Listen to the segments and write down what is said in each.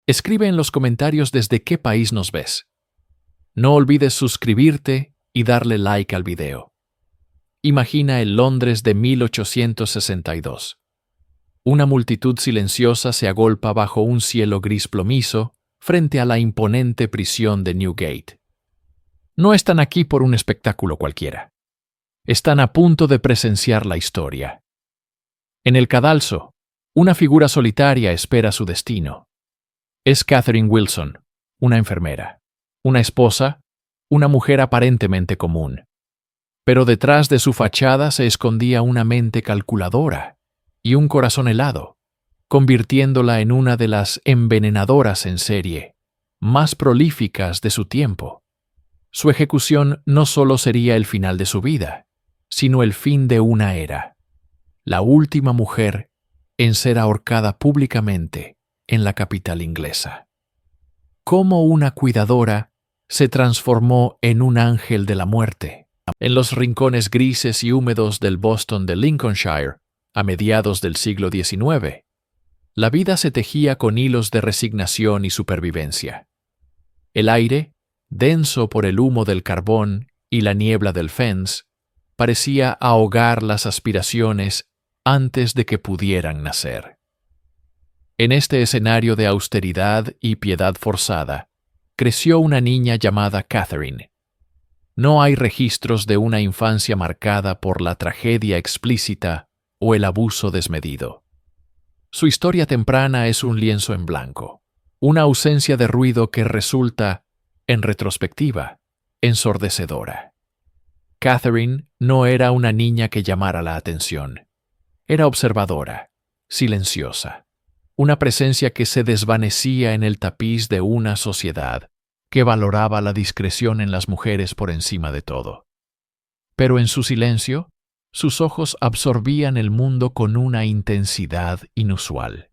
Escribe en los comentarios desde qué país nos ves. No olvides suscribirte y darle like al video. Imagina el Londres de 1862. Una multitud silenciosa se agolpa bajo un cielo gris plomizo frente a la imponente prisión de Newgate. No están aquí por un espectáculo cualquiera. Están a punto de presenciar la historia. En el cadalso, una figura solitaria espera su destino. Es Catherine Wilson, una enfermera, una esposa, una mujer aparentemente común. Pero detrás de su fachada se escondía una mente calculadora y un corazón helado, convirtiéndola en una de las envenenadoras en serie más prolíficas de su tiempo. Su ejecución no solo sería el final de su vida, sino el fin de una era. La última mujer en ser ahorcada públicamente en la capital inglesa. Cómo una cuidadora se transformó en un ángel de la muerte. En los rincones grises y húmedos del Boston de Lincolnshire, a mediados del siglo XIX, la vida se tejía con hilos de resignación y supervivencia. El aire, denso por el humo del carbón y la niebla del Fens, parecía ahogar las aspiraciones antes de que pudieran nacer. En este escenario de austeridad y piedad forzada, creció una niña llamada Catherine. No hay registros de una infancia marcada por la tragedia explícita o el abuso desmedido. Su historia temprana es un lienzo en blanco, una ausencia de ruido que resulta, en retrospectiva, ensordecedora. Catherine no era una niña que llamara la atención. Era observadora, silenciosa, una presencia que se desvanecía en el tapiz de una sociedad que valoraba la discreción en las mujeres por encima de todo. Pero en su silencio, sus ojos absorbían el mundo con una intensidad inusual.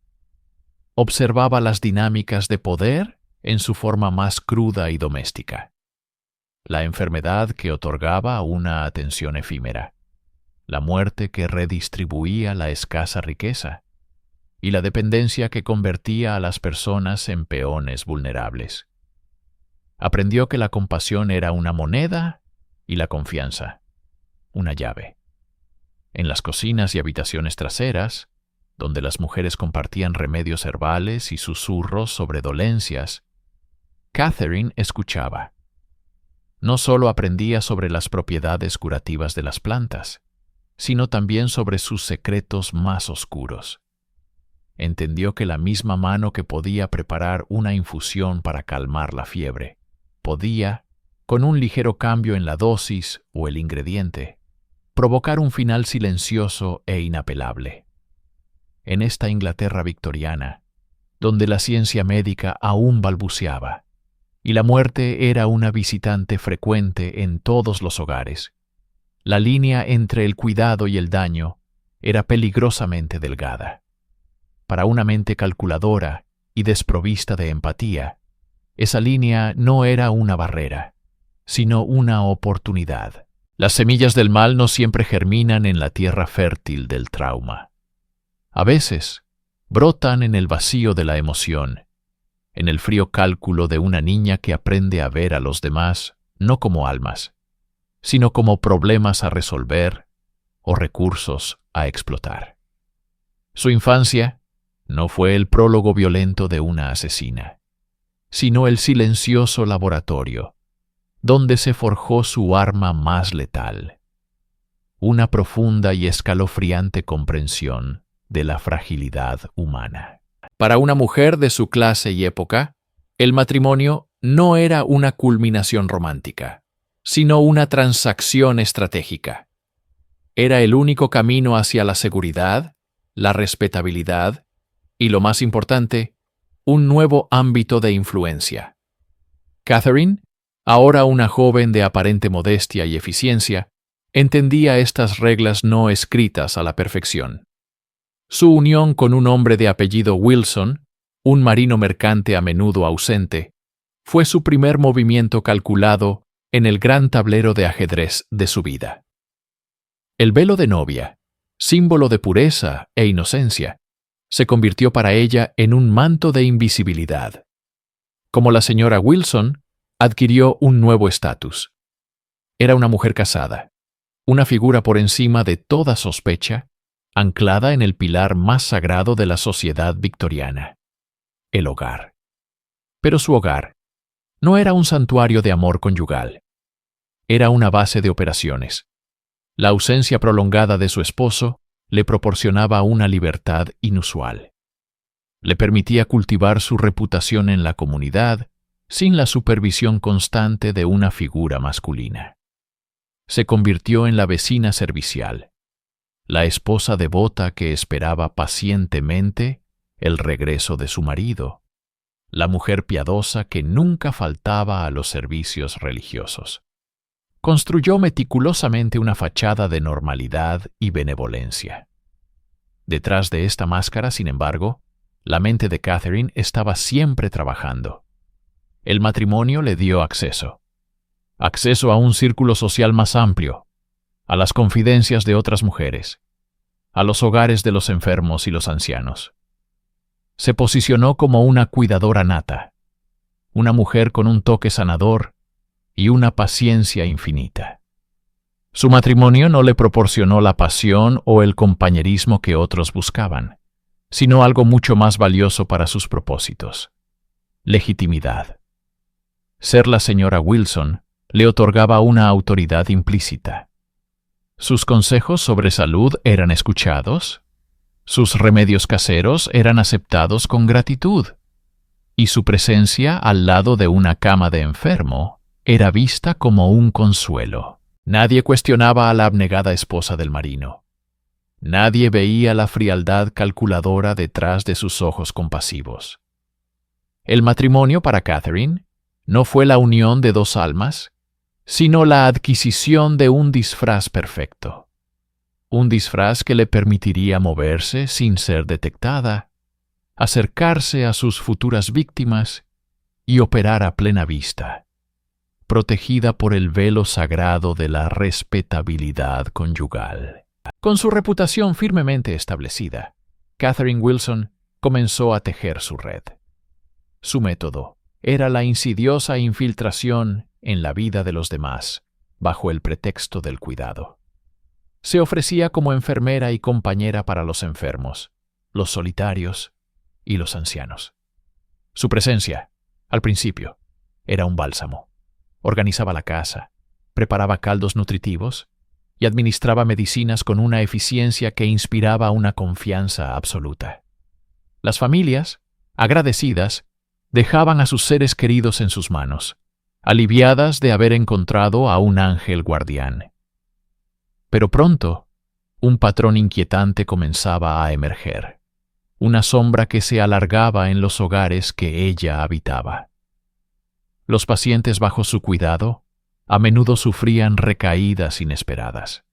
Observaba las dinámicas de poder en su forma más cruda y doméstica. La enfermedad que otorgaba una atención efímera, la muerte que redistribuía la escasa riqueza, y la dependencia que convertía a las personas en peones vulnerables. Aprendió que la compasión era una moneda y la confianza, una llave. En las cocinas y habitaciones traseras, donde las mujeres compartían remedios herbales y susurros sobre dolencias, Catherine escuchaba. No solo aprendía sobre las propiedades curativas de las plantas, sino también sobre sus secretos más oscuros. Entendió que la misma mano que podía preparar una infusión para calmar la fiebre, podía, con un ligero cambio en la dosis o el ingrediente, provocar un final silencioso e inapelable. En esta Inglaterra victoriana, donde la ciencia médica aún balbuceaba, y la muerte era una visitante frecuente en todos los hogares, la línea entre el cuidado y el daño era peligrosamente delgada. Para una mente calculadora y desprovista de empatía, esa línea no era una barrera, sino una oportunidad. Las semillas del mal no siempre germinan en la tierra fértil del trauma. A veces, brotan en el vacío de la emoción, en el frío cálculo de una niña que aprende a ver a los demás no como almas, sino como problemas a resolver o recursos a explotar. Su infancia no fue el prólogo violento de una asesina, sino el silencioso laboratorio, donde se forjó su arma más letal, una profunda y escalofriante comprensión de la fragilidad humana. Para una mujer de su clase y época, el matrimonio no era una culminación romántica, sino una transacción estratégica. Era el único camino hacia la seguridad, la respetabilidad y, lo más importante, un nuevo ámbito de influencia. Catherine, ahora una joven de aparente modestia y eficiencia, entendía estas reglas no escritas a la perfección. Su unión con un hombre de apellido Wilson, un marino mercante a menudo ausente, fue su primer movimiento calculado en el gran tablero de ajedrez de su vida. El velo de novia, símbolo de pureza e inocencia, se convirtió para ella en un manto de invisibilidad. Como la señora Wilson, adquirió un nuevo estatus. Era una mujer casada, una figura por encima de toda sospecha, anclada en el pilar más sagrado de la sociedad victoriana, el hogar. Pero su hogar no era un santuario de amor conyugal. Era una base de operaciones. La ausencia prolongada de su esposo le proporcionaba una libertad inusual. Le permitía cultivar su reputación en la comunidad sin la supervisión constante de una figura masculina. Se convirtió en la vecina servicial, la esposa devota que esperaba pacientemente el regreso de su marido, la mujer piadosa que nunca faltaba a los servicios religiosos. Construyó meticulosamente una fachada de normalidad y benevolencia. Detrás de esta máscara, sin embargo, la mente de Catherine estaba siempre trabajando. El matrimonio le dio acceso a un círculo social más amplio, a las confidencias de otras mujeres, a los hogares de los enfermos y los ancianos. Se posicionó como una cuidadora nata, una mujer con un toque sanador y una paciencia infinita. Su matrimonio no le proporcionó la pasión o el compañerismo que otros buscaban, sino algo mucho más valioso para sus propósitos: legitimidad. Ser la señora Wilson le otorgaba una autoridad implícita. Sus consejos sobre salud eran escuchados, sus remedios caseros eran aceptados con gratitud, y su presencia al lado de una cama de enfermo era vista como un consuelo. Nadie cuestionaba a la abnegada esposa del marino. Nadie veía la frialdad calculadora detrás de sus ojos compasivos. El matrimonio para Catherine no fue la unión de dos almas, sino la adquisición de un disfraz perfecto. Un disfraz que le permitiría moverse sin ser detectada, acercarse a sus futuras víctimas y operar a plena vista, protegida por el velo sagrado de la respetabilidad conyugal. Con su reputación firmemente establecida, Catherine Wilson comenzó a tejer su red. Su método era la insidiosa infiltración en la vida de los demás, bajo el pretexto del cuidado. Se ofrecía como enfermera y compañera para los enfermos, los solitarios y los ancianos. Su presencia, al principio, era un bálsamo. Organizaba la casa, preparaba caldos nutritivos y administraba medicinas con una eficiencia que inspiraba una confianza absoluta. Las familias, agradecidas, dejaban a sus seres queridos en sus manos, aliviadas de haber encontrado a un ángel guardián. Pero pronto, un patrón inquietante comenzaba a emerger, una sombra que se alargaba en los hogares que ella habitaba. Los pacientes bajo su cuidado a menudo sufrían recaídas inesperadas.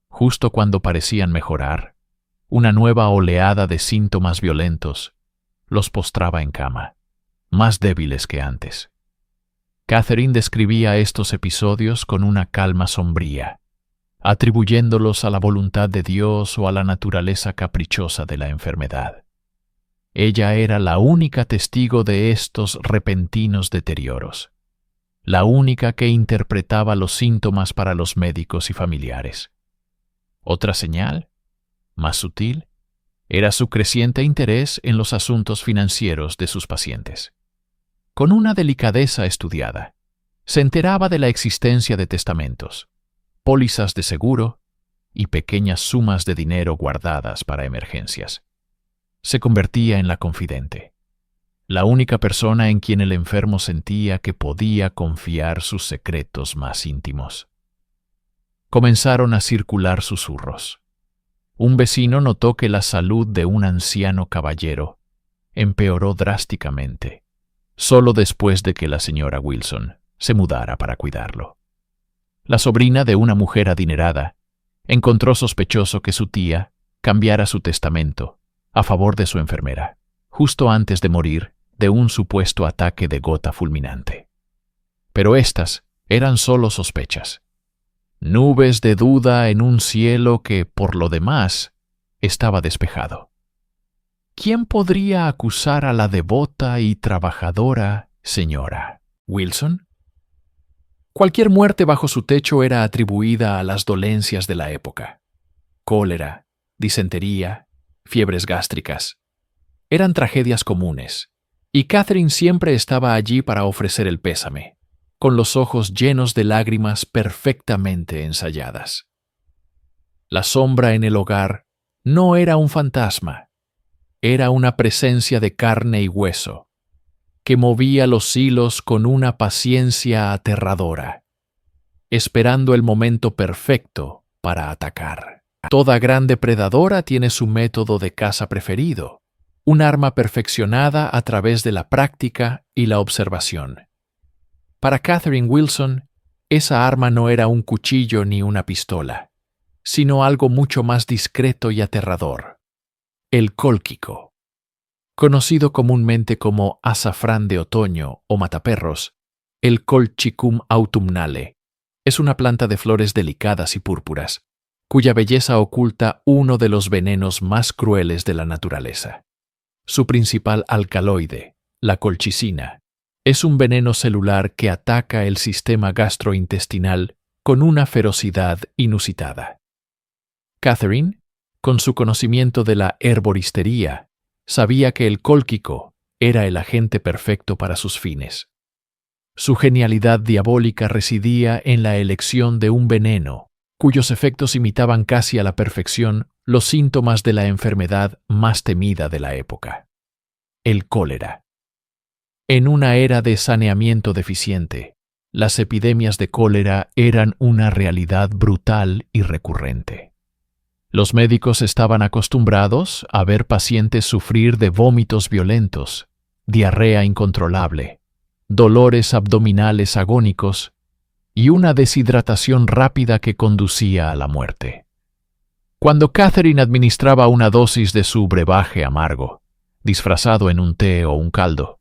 Justo cuando parecían mejorar, una nueva oleada de síntomas violentos los postraba en cama, más débiles que antes. Catherine describía estos episodios con una calma sombría, atribuyéndolos a la voluntad de Dios o a la naturaleza caprichosa de la enfermedad. Ella era la única testigo de estos repentinos deterioros, la única que interpretaba los síntomas para los médicos y familiares. Otra señal, más sutil, era su creciente interés en los asuntos financieros de sus pacientes. Con una delicadeza estudiada, se enteraba de la existencia de testamentos, pólizas de seguro y pequeñas sumas de dinero guardadas para emergencias. Se convertía en la confidente, la única persona en quien el enfermo sentía que podía confiar sus secretos más íntimos. Comenzaron a circular susurros. Un vecino notó que la salud de un anciano caballero empeoró drásticamente, solo después de que la señora Wilson se mudara para cuidarlo. La sobrina de una mujer adinerada encontró sospechoso que su tía cambiara su testamento a favor de su enfermera, justo antes de morir de un supuesto ataque de gota fulminante. Pero estas eran solo sospechas. Nubes de duda en un cielo que, por lo demás, estaba despejado. ¿Quién podría acusar a la devota y trabajadora señora Wilson? Cualquier muerte bajo su techo era atribuida a las dolencias de la época. Cólera, disentería, fiebres gástricas. Eran tragedias comunes, y Catherine siempre estaba allí para ofrecer el pésame, con los ojos llenos de lágrimas perfectamente ensayadas. La sombra en el hogar no era un fantasma, era una presencia de carne y hueso, que movía los hilos con una paciencia aterradora, esperando el momento perfecto para atacar. Toda gran depredadora tiene su método de caza preferido, un arma perfeccionada a través de la práctica y la observación. Para Catherine Wilson, esa arma no era un cuchillo ni una pistola, sino algo mucho más discreto y aterrador: el cólquico. Conocido comúnmente como azafrán de otoño o mataperros, el Colchicum autumnale es una planta de flores delicadas y púrpuras, cuya belleza oculta uno de los venenos más crueles de la naturaleza. Su principal alcaloide, la colchicina, es un veneno celular que ataca el sistema gastrointestinal con una ferocidad inusitada. Catherine, con su conocimiento de la herboristería, sabía que el cólquico era el agente perfecto para sus fines. Su genialidad diabólica residía en la elección de un veneno cuyos efectos imitaban casi a la perfección los síntomas de la enfermedad más temida de la época: el cólera. En una era de saneamiento deficiente, las epidemias de cólera eran una realidad brutal y recurrente. Los médicos estaban acostumbrados a ver pacientes sufrir de vómitos violentos, diarrea incontrolable, dolores abdominales agónicos y una deshidratación rápida que conducía a la muerte. Cuando Catherine administraba una dosis de su brebaje amargo, disfrazado en un té o un caldo,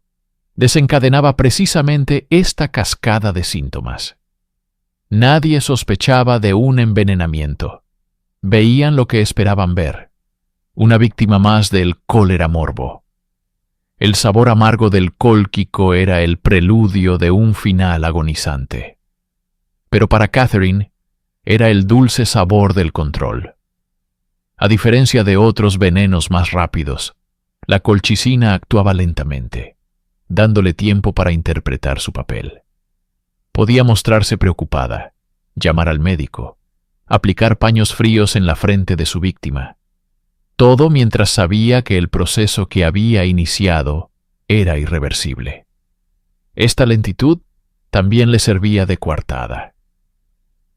desencadenaba precisamente esta cascada de síntomas. Nadie sospechaba de un envenenamiento. Veían lo que esperaban ver: una víctima más del cólera morbo. El sabor amargo del cólquico era el preludio de un final agonizante. Pero para Catherine era el dulce sabor del control. A diferencia de otros venenos más rápidos, la colchicina actuaba lentamente, dándole tiempo para interpretar su papel. Podía mostrarse preocupada, llamar al médico, aplicar paños fríos en la frente de su víctima. Todo mientras sabía que el proceso que había iniciado era irreversible. Esta lentitud también le servía de coartada.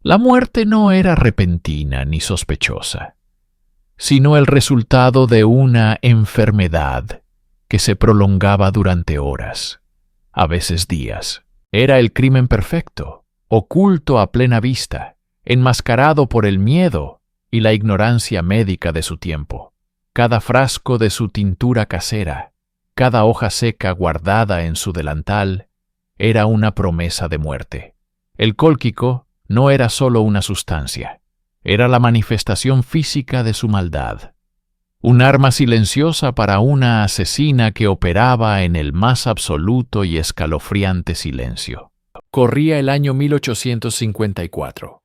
La muerte no era repentina ni sospechosa, sino el resultado de una enfermedad que se prolongaba durante horas, a veces días. Era el crimen perfecto, oculto a plena vista, enmascarado por el miedo y la ignorancia médica de su tiempo. Cada frasco de su tintura casera, cada hoja seca guardada en su delantal, era una promesa de muerte. El cólquico no era solo una sustancia, era la manifestación física de su maldad. Un arma silenciosa para una asesina que operaba en el más absoluto y escalofriante silencio. Corría el año 1854.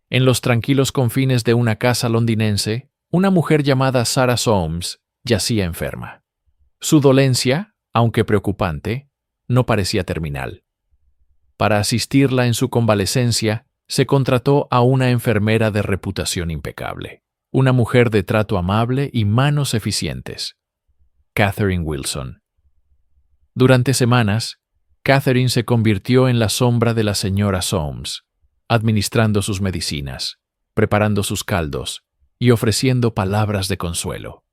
En los tranquilos confines de una casa londinense, una mujer llamada Sarah Soames yacía enferma. Su dolencia, aunque preocupante, no parecía terminal. Para asistirla en su convalecencia, se contrató a una enfermera de reputación impecable, una mujer de trato amable y manos eficientes: Catherine Wilson. Durante semanas, Catherine se convirtió en la sombra de la señora Soames, administrando sus medicinas, preparando sus caldos y ofreciendo palabras de consuelo.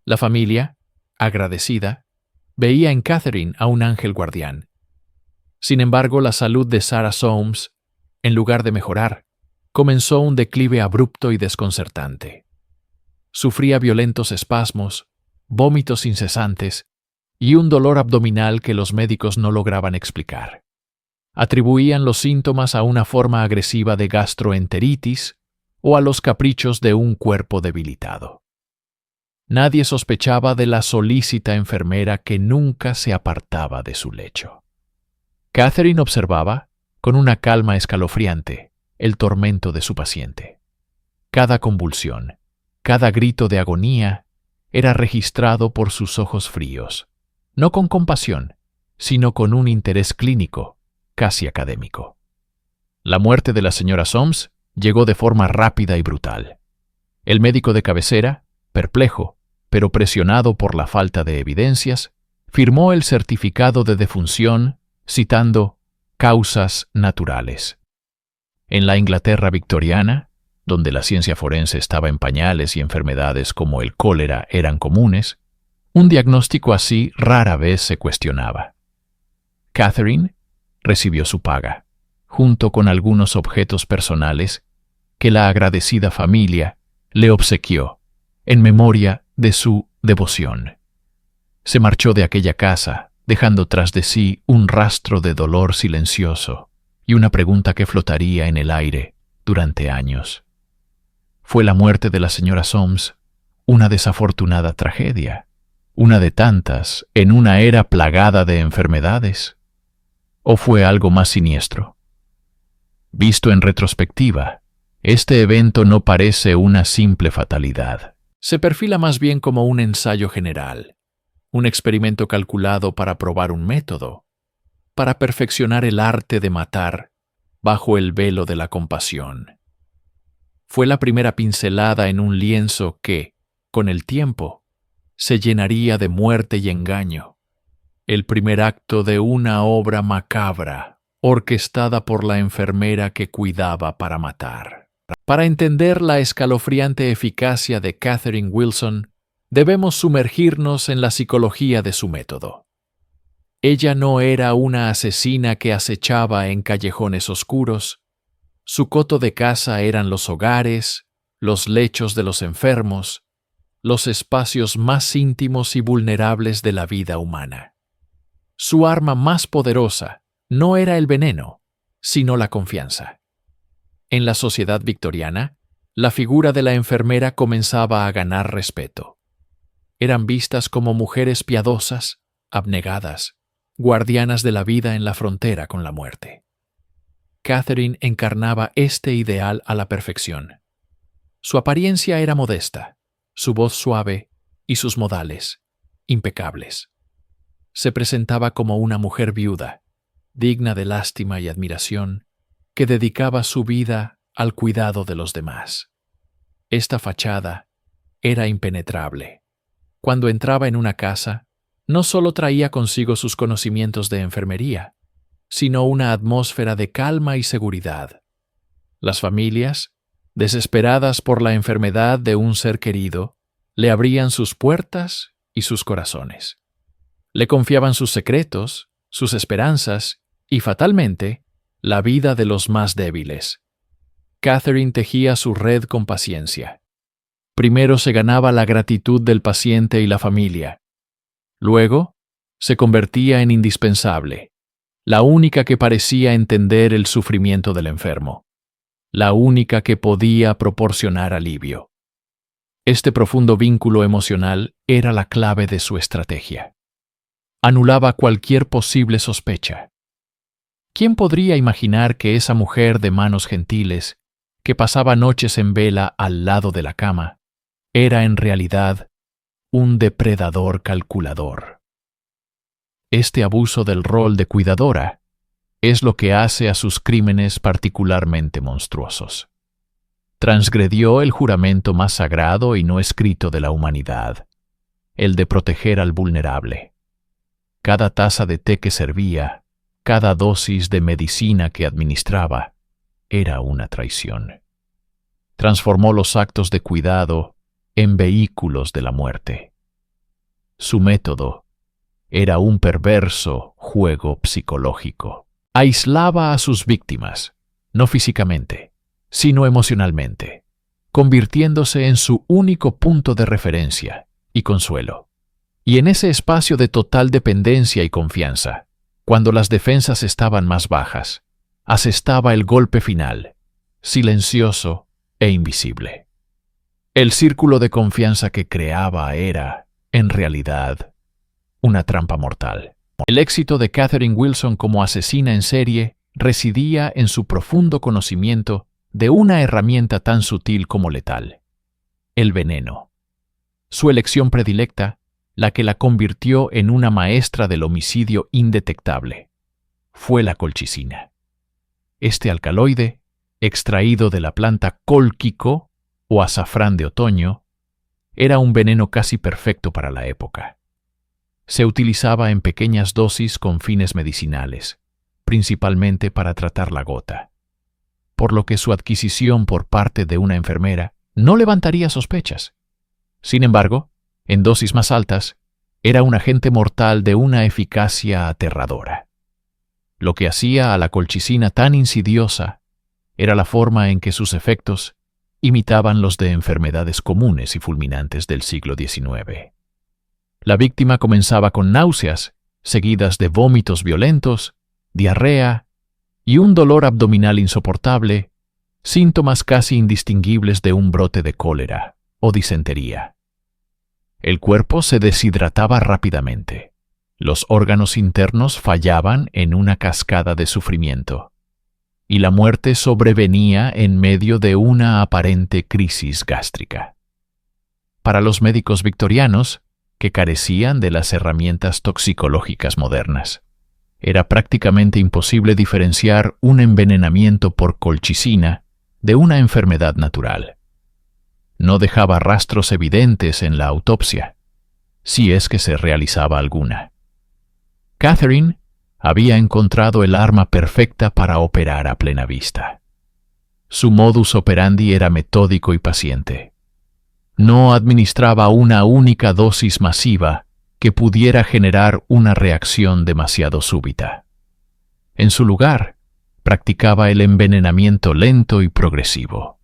La familia, agradecida, veía en Catherine a un ángel guardián. Sin embargo, la salud de Sarah Soames, en lugar de mejorar, comenzó un declive abrupto y desconcertante. Sufría violentos espasmos, vómitos incesantes y un dolor abdominal que los médicos no lograban explicar. Atribuían los síntomas a una forma agresiva de gastroenteritis o a los caprichos de un cuerpo debilitado. Nadie sospechaba de la solícita enfermera que nunca se apartaba de su lecho. Catherine observaba, con una calma escalofriante, el tormento de su paciente. Cada convulsión, cada grito de agonía era registrado por sus ojos fríos, no con compasión, sino con un interés clínico, casi académico. La muerte de la señora Soames llegó de forma rápida y brutal. El médico de cabecera, perplejo, pero presionado por la falta de evidencias, firmó el certificado de defunción citando causas naturales. En la Inglaterra victoriana, donde la ciencia forense estaba en pañales y enfermedades como el cólera eran comunes, un diagnóstico así rara vez se cuestionaba. Catherine recibió su paga, junto con algunos objetos personales que la agradecida familia le obsequió en memoria de su devoción. Se marchó de aquella casa, dejando tras de sí un rastro de dolor silencioso y una pregunta que flotaría en el aire durante años. ¿Fue la muerte de la señora Soames una desafortunada tragedia, una de tantas en una era plagada de enfermedades? ¿O fue algo más siniestro? Visto en retrospectiva, este evento no parece una simple fatalidad. Se perfila más bien como un ensayo general, un experimento calculado para probar un método, para perfeccionar el arte de matar bajo el velo de la compasión. Fue la primera pincelada en un lienzo que, con el tiempo, se llenaría de muerte y engaño, el primer acto de una obra macabra, orquestada por la enfermera que cuidaba para matar. Para entender la escalofriante eficacia de Catherine Wilson, debemos sumergirnos en la psicología de su método. Ella no era una asesina que acechaba en callejones oscuros. Su coto de caza eran los hogares, los lechos de los enfermos, los espacios más íntimos y vulnerables de la vida humana. Su arma más poderosa no era el veneno, sino la confianza. En la sociedad victoriana, la figura de la enfermera comenzaba a ganar respeto. Eran vistas como mujeres piadosas, abnegadas, guardianas de la vida en la frontera con la muerte. Catherine encarnaba este ideal a la perfección. Su apariencia era modesta, su voz suave y sus modales, impecables. Se presentaba como una mujer viuda, digna de lástima y admiración, que dedicaba su vida al cuidado de los demás. Esta fachada era impenetrable. Cuando entraba en una casa, no solo traía consigo sus conocimientos de enfermería, sino una atmósfera de calma y seguridad. Las familias, desesperadas por la enfermedad de un ser querido, le abrían sus puertas y sus corazones. Le confiaban sus secretos, sus esperanzas y, fatalmente, la vida de los más débiles. Catherine tejía su red con paciencia. Primero se ganaba la gratitud del paciente y la familia. Luego, se convertía en indispensable, la única que parecía entender el sufrimiento del enfermo, la única que podía proporcionar alivio. Este profundo vínculo emocional era la clave de su estrategia. Anulaba cualquier posible sospecha. ¿Quién podría imaginar que esa mujer de manos gentiles, que pasaba noches en vela al lado de la cama, era en realidad un depredador calculador? Este abuso del rol de cuidadora es lo que hace a sus crímenes particularmente monstruosos. Transgredió el juramento más sagrado y no escrito de la humanidad, el de proteger al vulnerable. Cada taza de té que servía, cada dosis de medicina que administraba, era una traición. Transformó los actos de cuidado en vehículos de la muerte. Su método era un perverso juego psicológico. Aislaba a sus víctimas, no físicamente, sino emocionalmente, convirtiéndose en su único punto de referencia y consuelo. Y en ese espacio de total dependencia y confianza, cuando las defensas estaban más bajas, asestaba el golpe final, silencioso e invisible. El círculo de confianza que creaba era, en realidad, una trampa mortal. El éxito de Catherine Wilson como asesina en serie residía en su profundo conocimiento de una herramienta tan sutil como letal: el veneno. Su elección predilecta, la que la convirtió en una maestra del homicidio indetectable, fue la colchicina. Este alcaloide, extraído de la planta cólquico o azafrán de otoño, era un veneno casi perfecto para la época. Se utilizaba en pequeñas dosis con fines medicinales, principalmente para tratar la gota, por lo que su adquisición por parte de una enfermera no levantaría sospechas. Sin embargo, en dosis más altas, era un agente mortal de una eficacia aterradora. Lo que hacía a la colchicina tan insidiosa era la forma en que sus efectos imitaban los de enfermedades comunes y fulminantes del siglo XIX. La víctima comenzaba con náuseas, seguidas de vómitos violentos, diarrea y un dolor abdominal insoportable, síntomas casi indistinguibles de un brote de cólera o disentería. El cuerpo se deshidrataba rápidamente. Los órganos internos fallaban en una cascada de sufrimiento, y la muerte sobrevenía en medio de una aparente crisis gástrica. Para los médicos victorianos, que carecían de las herramientas toxicológicas modernas, era prácticamente imposible diferenciar un envenenamiento por colchicina de una enfermedad natural. No dejaba rastros evidentes en la autopsia, si es que se realizaba alguna. Catherine había encontrado el arma perfecta para operar a plena vista. Su modus operandi era metódico y paciente. No administraba una única dosis masiva que pudiera generar una reacción demasiado súbita. En su lugar, practicaba el envenenamiento lento y progresivo.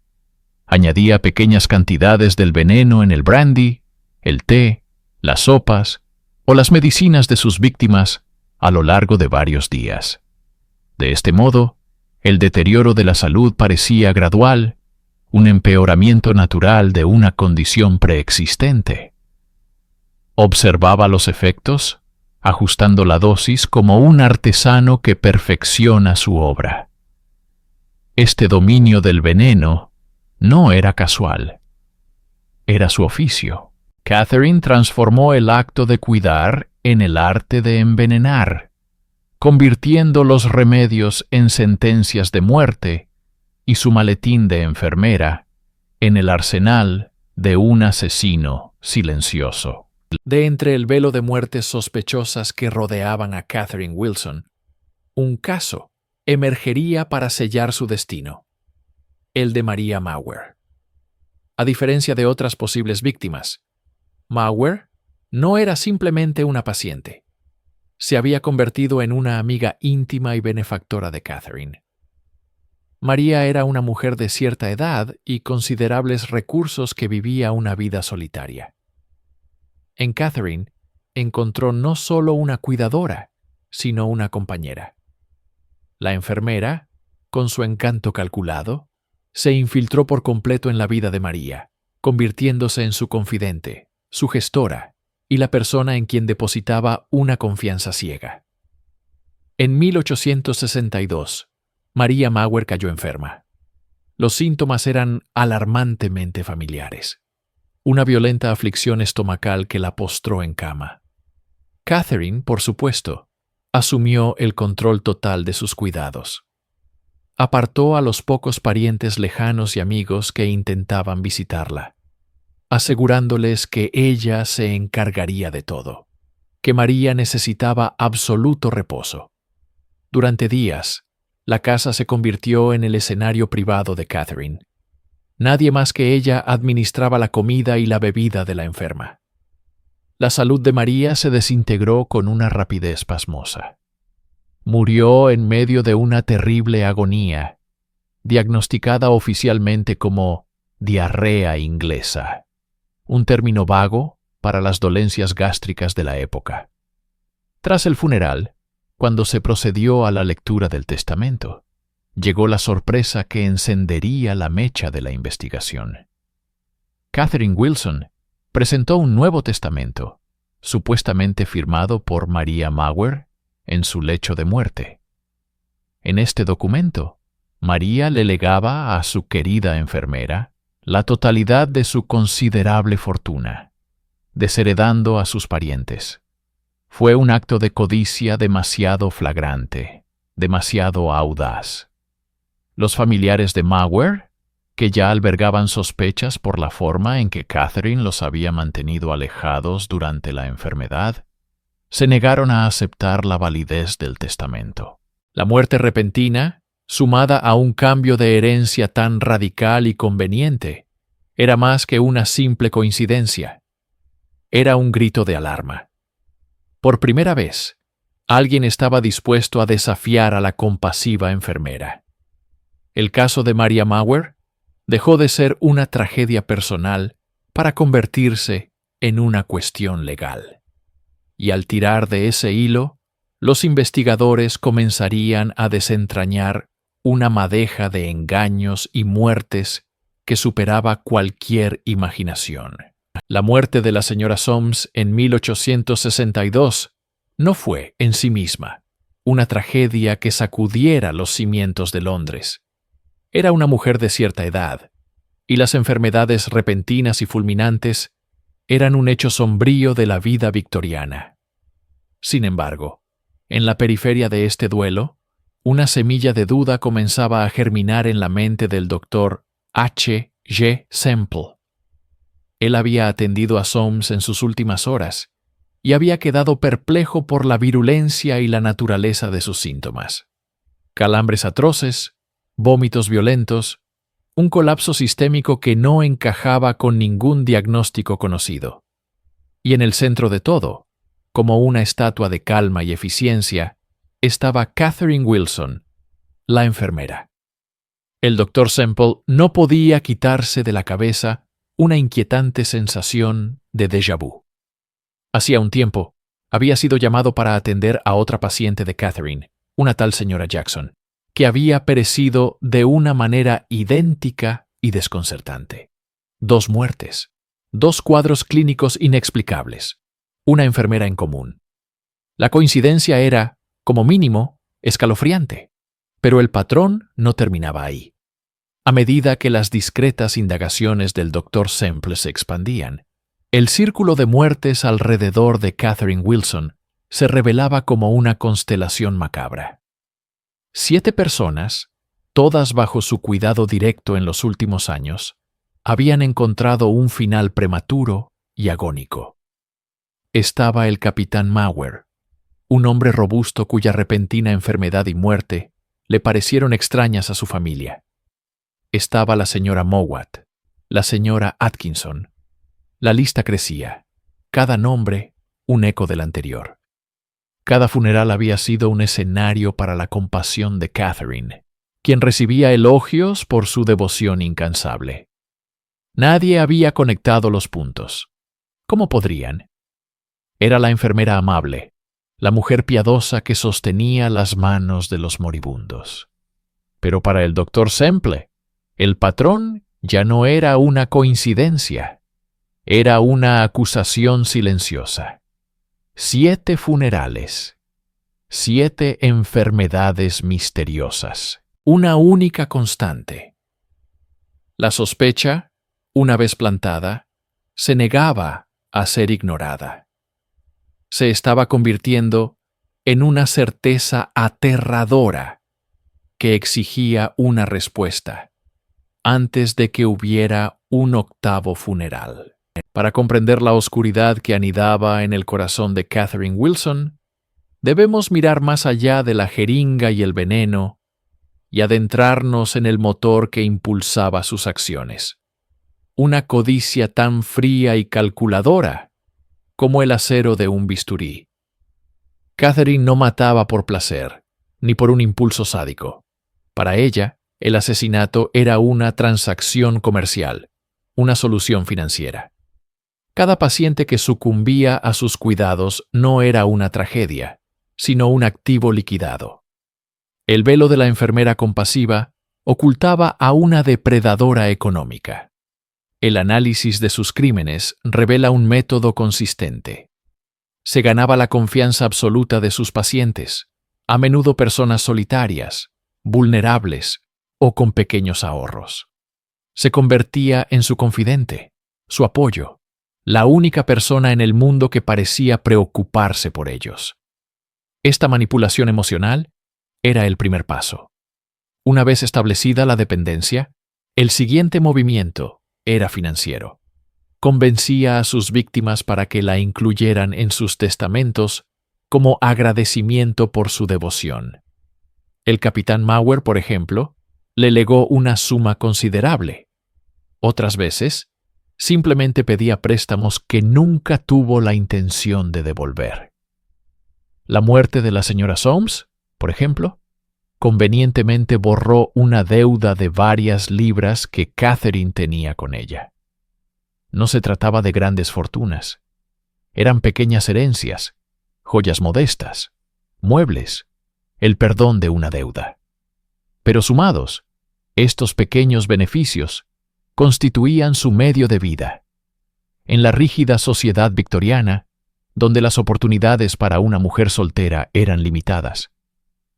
Añadía pequeñas cantidades del veneno en el brandy, el té, las sopas o las medicinas de sus víctimas a lo largo de varios días. De este modo, el deterioro de la salud parecía gradual, un empeoramiento natural de una condición preexistente. Observaba los efectos, ajustando la dosis como un artesano que perfecciona su obra. Este dominio del veneno no era casual. Era su oficio. Catherine transformó el acto de cuidar en el arte de envenenar, convirtiendo los remedios en sentencias de muerte y su maletín de enfermera en el arsenal de un asesino silencioso. De entre el velo de muertes sospechosas que rodeaban a Catherine Wilson, un caso emergería para sellar su destino: el de Maria Mauer. A diferencia de otras posibles víctimas, Mauer no era simplemente una paciente. Se había convertido en una amiga íntima y benefactora de Catherine. María era una mujer de cierta edad y considerables recursos que vivía una vida solitaria. En Catherine encontró no solo una cuidadora, sino una compañera. La enfermera, con su encanto calculado, se infiltró por completo en la vida de María, convirtiéndose en su confidente, su gestora y la persona en quien depositaba una confianza ciega. En 1862, Maria Mauer cayó enferma. Los síntomas eran alarmantemente familiares: una violenta aflicción estomacal que la postró en cama. Catherine, por supuesto, asumió el control total de sus cuidados. Apartó a los pocos parientes lejanos y amigos que intentaban visitarla, asegurándoles que ella se encargaría de todo, que María necesitaba absoluto reposo. Durante días, la casa se convirtió en el escenario privado de Catherine. Nadie más que ella administraba la comida y la bebida de la enferma. La salud de María se desintegró con una rapidez pasmosa. Murió en medio de una terrible agonía, diagnosticada oficialmente como diarrea inglesa, un término vago para las dolencias gástricas de la época. Tras el funeral, cuando se procedió a la lectura del testamento, llegó la sorpresa que encendería la mecha de la investigación. Catherine Wilson presentó un Nuevo Testamento, supuestamente firmado por Maria Mauer en su lecho de muerte. En este documento, María le legaba a su querida enfermera la totalidad de su considerable fortuna, desheredando a sus parientes. Fue un acto de codicia demasiado flagrante, demasiado audaz. Los familiares de Mauer, que ya albergaban sospechas por la forma en que Catherine los había mantenido alejados durante la enfermedad, se negaron a aceptar la validez del testamento. La muerte repentina, sumada a un cambio de herencia tan radical y conveniente, era más que una simple coincidencia. Era un grito de alarma. Por primera vez, alguien estaba dispuesto a desafiar a la compasiva enfermera. El caso de Maria Mauer dejó de ser una tragedia personal para convertirse en una cuestión legal. Y al tirar de ese hilo, los investigadores comenzarían a desentrañar una madeja de engaños y muertes que superaba cualquier imaginación. La muerte de la señora Soames en 1862 no fue, en sí misma, una tragedia que sacudiera los cimientos de Londres. Era una mujer de cierta edad, y las enfermedades repentinas y fulminantes eran un hecho sombrío de la vida victoriana. Sin embargo, en la periferia de este duelo, una semilla de duda comenzaba a germinar en la mente del doctor H. G. Semple. Él había atendido a Soames en sus últimas horas y había quedado perplejo por la virulencia y la naturaleza de sus síntomas. Calambres atroces, vómitos violentos, un colapso sistémico que no encajaba con ningún diagnóstico conocido. Y en el centro de todo, como una estatua de calma y eficiencia, estaba Catherine Wilson, la enfermera. El doctor Semple no podía quitarse de la cabeza una inquietante sensación de déjà vu. Hacía un tiempo, había sido llamado para atender a otra paciente de Catherine, una tal señora Jackson, que había perecido de una manera idéntica y desconcertante. 2 muertes, 2 cuadros clínicos inexplicables, una enfermera en común. La coincidencia era, como mínimo, escalofriante, pero el patrón no terminaba ahí. A medida que las discretas indagaciones del doctor Semple se expandían, el círculo de muertes alrededor de Catherine Wilson se revelaba como una constelación macabra. 7 personas, todas bajo su cuidado directo en los últimos años, habían encontrado un final prematuro y agónico. Estaba el capitán Mauer, un hombre robusto cuya repentina enfermedad y muerte le parecieron extrañas a su familia. Estaba la señora Mowat, la señora Atkinson. La lista crecía, cada nombre un eco del anterior. Cada funeral había sido un escenario para la compasión de Catherine, quien recibía elogios por su devoción incansable. Nadie había conectado los puntos. ¿Cómo podrían? Era la enfermera amable, la mujer piadosa que sostenía las manos de los moribundos. Pero para el doctor Semple, el patrón ya no era una coincidencia, era una acusación silenciosa. 7 funerales, 7 enfermedades misteriosas, una única constante. La sospecha, una vez plantada, se negaba a ser ignorada. Se estaba convirtiendo en una certeza aterradora que exigía una respuesta antes de que hubiera un 8º funeral. Para comprender la oscuridad que anidaba en el corazón de Catherine Wilson, debemos mirar más allá de la jeringa y el veneno y adentrarnos en el motor que impulsaba sus acciones. Una codicia tan fría y calculadora como el acero de un bisturí. Catherine no mataba por placer, ni por un impulso sádico. Para ella, el asesinato era una transacción comercial, una solución financiera. Cada paciente que sucumbía a sus cuidados no era una tragedia, sino un activo liquidado. El velo de la enfermera compasiva ocultaba a una depredadora económica. El análisis de sus crímenes revela un método consistente. Se ganaba la confianza absoluta de sus pacientes, a menudo personas solitarias, vulnerables o con pequeños ahorros. Se convertía en su confidente, su apoyo, la única persona en el mundo que parecía preocuparse por ellos. Esta manipulación emocional era el primer paso. Una vez establecida la dependencia, el siguiente movimiento era financiero. Convencía a sus víctimas para que la incluyeran en sus testamentos como agradecimiento por su devoción. El capitán Mauer, por ejemplo, le legó una suma considerable. Otras veces, simplemente pedía préstamos que nunca tuvo la intención de devolver. La muerte de la señora Soames, por ejemplo, convenientemente borró una deuda de varias libras que Catherine tenía con ella. No se trataba de grandes fortunas. Eran pequeñas herencias, joyas modestas, muebles, el perdón de una deuda. Pero sumados, estos pequeños beneficios constituían su medio de vida. En la rígida sociedad victoriana, donde las oportunidades para una mujer soltera eran limitadas,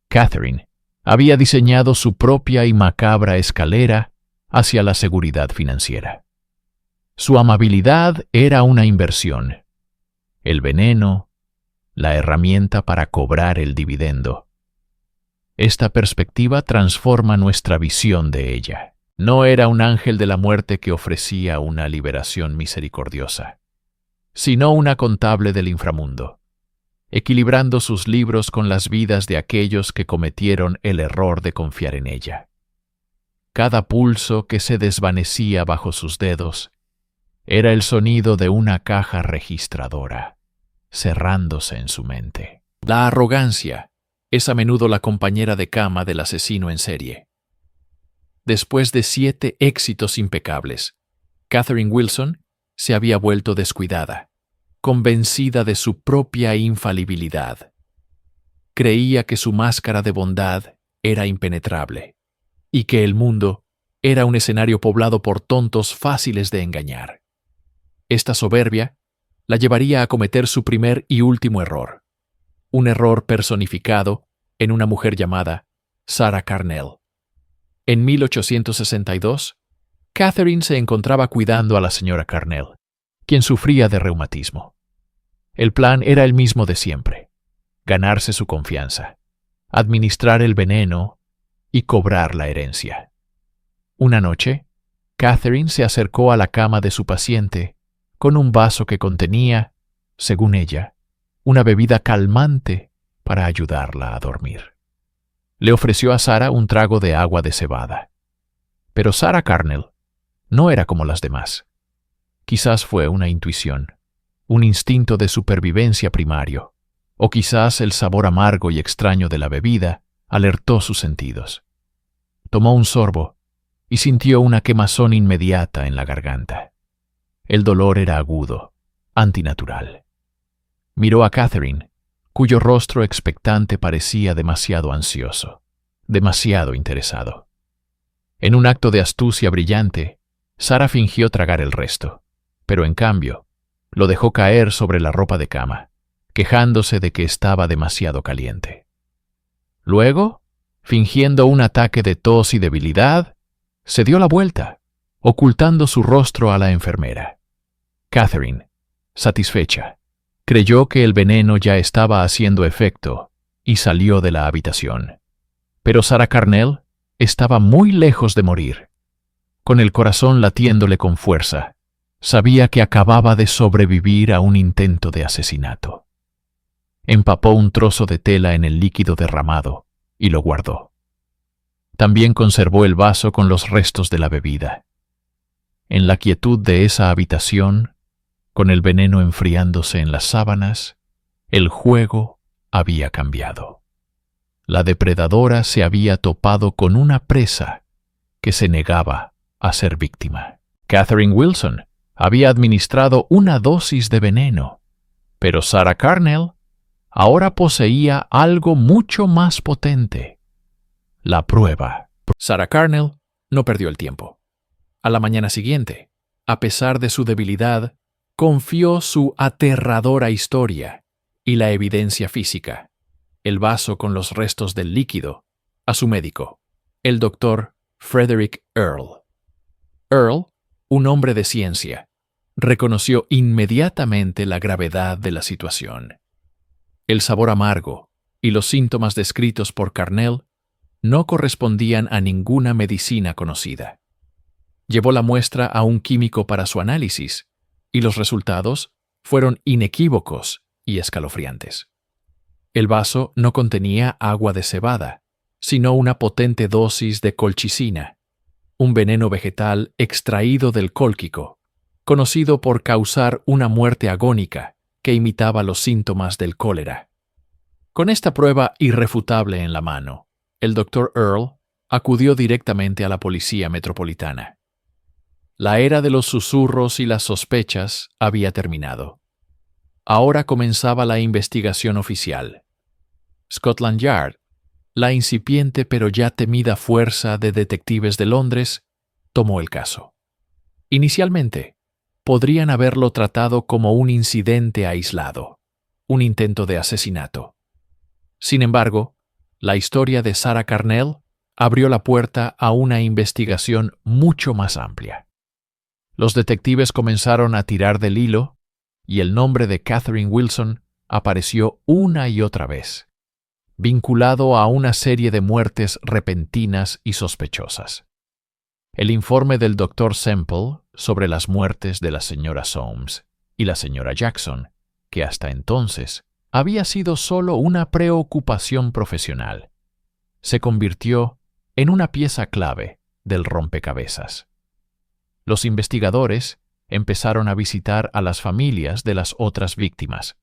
Catherine había diseñado su propia y macabra escalera hacia la seguridad financiera. Su amabilidad era una inversión, el veneno, la herramienta para cobrar el dividendo. Esta perspectiva transforma nuestra visión de ella. No era un ángel de la muerte que ofrecía una liberación misericordiosa, sino una contable del inframundo, equilibrando sus libros con las vidas de aquellos que cometieron el error de confiar en ella. Cada pulso que se desvanecía bajo sus dedos era el sonido de una caja registradora, cerrándose en su mente. La arrogancia es a menudo la compañera de cama del asesino en serie. Después de 7 éxitos impecables, Catherine Wilson se había vuelto descuidada, convencida de su propia infalibilidad. Creía que su máscara de bondad era impenetrable y que el mundo era un escenario poblado por tontos fáciles de engañar. Esta soberbia la llevaría a cometer su primer y último error, un error personificado en una mujer llamada Sarah Carnell. En 1862, Catherine se encontraba cuidando a la señora Carnell, quien sufría de reumatismo. El plan era el mismo de siempre: ganarse su confianza, administrar el veneno y cobrar la herencia. Una noche, Catherine se acercó a la cama de su paciente con un vaso que contenía, según ella, una bebida calmante para ayudarla a dormir. Le ofreció a Sarah un trago de agua de cebada. Pero Sarah Carnell no era como las demás. Quizás fue una intuición, un instinto de supervivencia primario, o quizás el sabor amargo y extraño de la bebida alertó sus sentidos. Tomó un sorbo y sintió una quemazón inmediata en la garganta. El dolor era agudo, antinatural. Miró a Catherine, cuyo rostro expectante parecía demasiado ansioso, demasiado interesado. En un acto de astucia brillante, Sarah fingió tragar el resto, pero en cambio, lo dejó caer sobre la ropa de cama, quejándose de que estaba demasiado caliente. Luego, fingiendo un ataque de tos y debilidad, se dio la vuelta, ocultando su rostro a la enfermera. Catherine, satisfecha, creyó que el veneno ya estaba haciendo efecto y salió de la habitación. Pero Sarah Carnell estaba muy lejos de morir. Con el corazón latiéndole con fuerza, sabía que acababa de sobrevivir a un intento de asesinato. Empapó un trozo de tela en el líquido derramado y lo guardó. También conservó el vaso con los restos de la bebida. En la quietud de esa habitación, con el veneno enfriándose en las sábanas, el juego había cambiado. La depredadora se había topado con una presa que se negaba a ser víctima. Catherine Wilson había administrado una dosis de veneno, pero Sarah Carnell ahora poseía algo mucho más potente: la prueba. Sarah Carnell no perdió el tiempo. A la mañana siguiente, a pesar de su debilidad, confió su aterradora historia y la evidencia física, el vaso con los restos del líquido, a su médico, el doctor Frederick Earle. Earle, un hombre de ciencia, reconoció inmediatamente la gravedad de la situación. El sabor amargo y los síntomas descritos por Carnell no correspondían a ninguna medicina conocida. Llevó la muestra a un químico para su análisis, y los resultados fueron inequívocos y escalofriantes. El vaso no contenía agua de cebada, sino una potente dosis de colchicina, un veneno vegetal extraído del cólquico, conocido por causar una muerte agónica que imitaba los síntomas del cólera. Con esta prueba irrefutable en la mano, el Dr. Earle acudió directamente a la policía metropolitana. La era de los susurros y las sospechas había terminado. Ahora comenzaba la investigación oficial. Scotland Yard, la incipiente pero ya temida fuerza de detectives de Londres, tomó el caso. Inicialmente, podrían haberlo tratado como un incidente aislado, un intento de asesinato. Sin embargo, la historia de Sarah Carnell abrió la puerta a una investigación mucho más amplia. Los detectives comenzaron a tirar del hilo y el nombre de Catherine Wilson apareció una y otra vez, vinculado a una serie de muertes repentinas y sospechosas. El informe del Dr. Semple sobre las muertes de la señora Soames y la señora Jackson, que hasta entonces había sido solo una preocupación profesional, se convirtió en una pieza clave del rompecabezas. Los investigadores empezaron a visitar a las familias de las otras víctimas,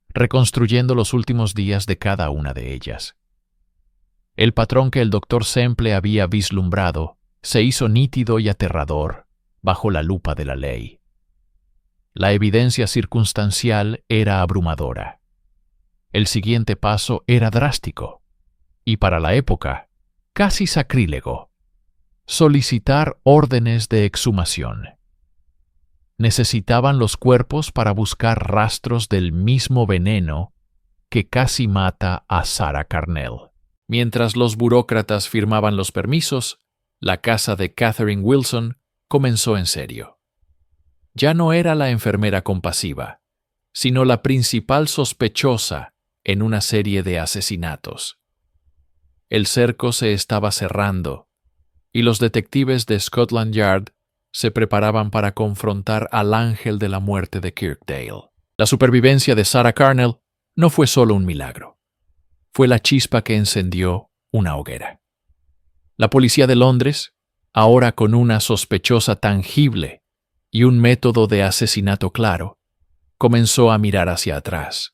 reconstruyendo los últimos días de cada una de ellas. El patrón que el Dr. Semple había vislumbrado se hizo nítido y aterrador bajo la lupa de la ley. La evidencia circunstancial era abrumadora. El siguiente paso era drástico y, para la época, casi sacrílego: solicitar órdenes de exhumación. Necesitaban los cuerpos para buscar rastros del mismo veneno que casi mata a Sarah Carnell. Mientras los burócratas firmaban los permisos, la casa de Catherine Wilson comenzó en serio. Ya no era la enfermera compasiva, sino la principal sospechosa en una serie de asesinatos. El cerco se estaba cerrando, y los detectives de Scotland Yard se preparaban para confrontar al ángel de la muerte de Kirkdale. La supervivencia de Sarah Carnell no fue solo un milagro. Fue la chispa que encendió una hoguera. La policía de Londres, ahora con una sospechosa tangible y un método de asesinato claro, comenzó a mirar hacia atrás,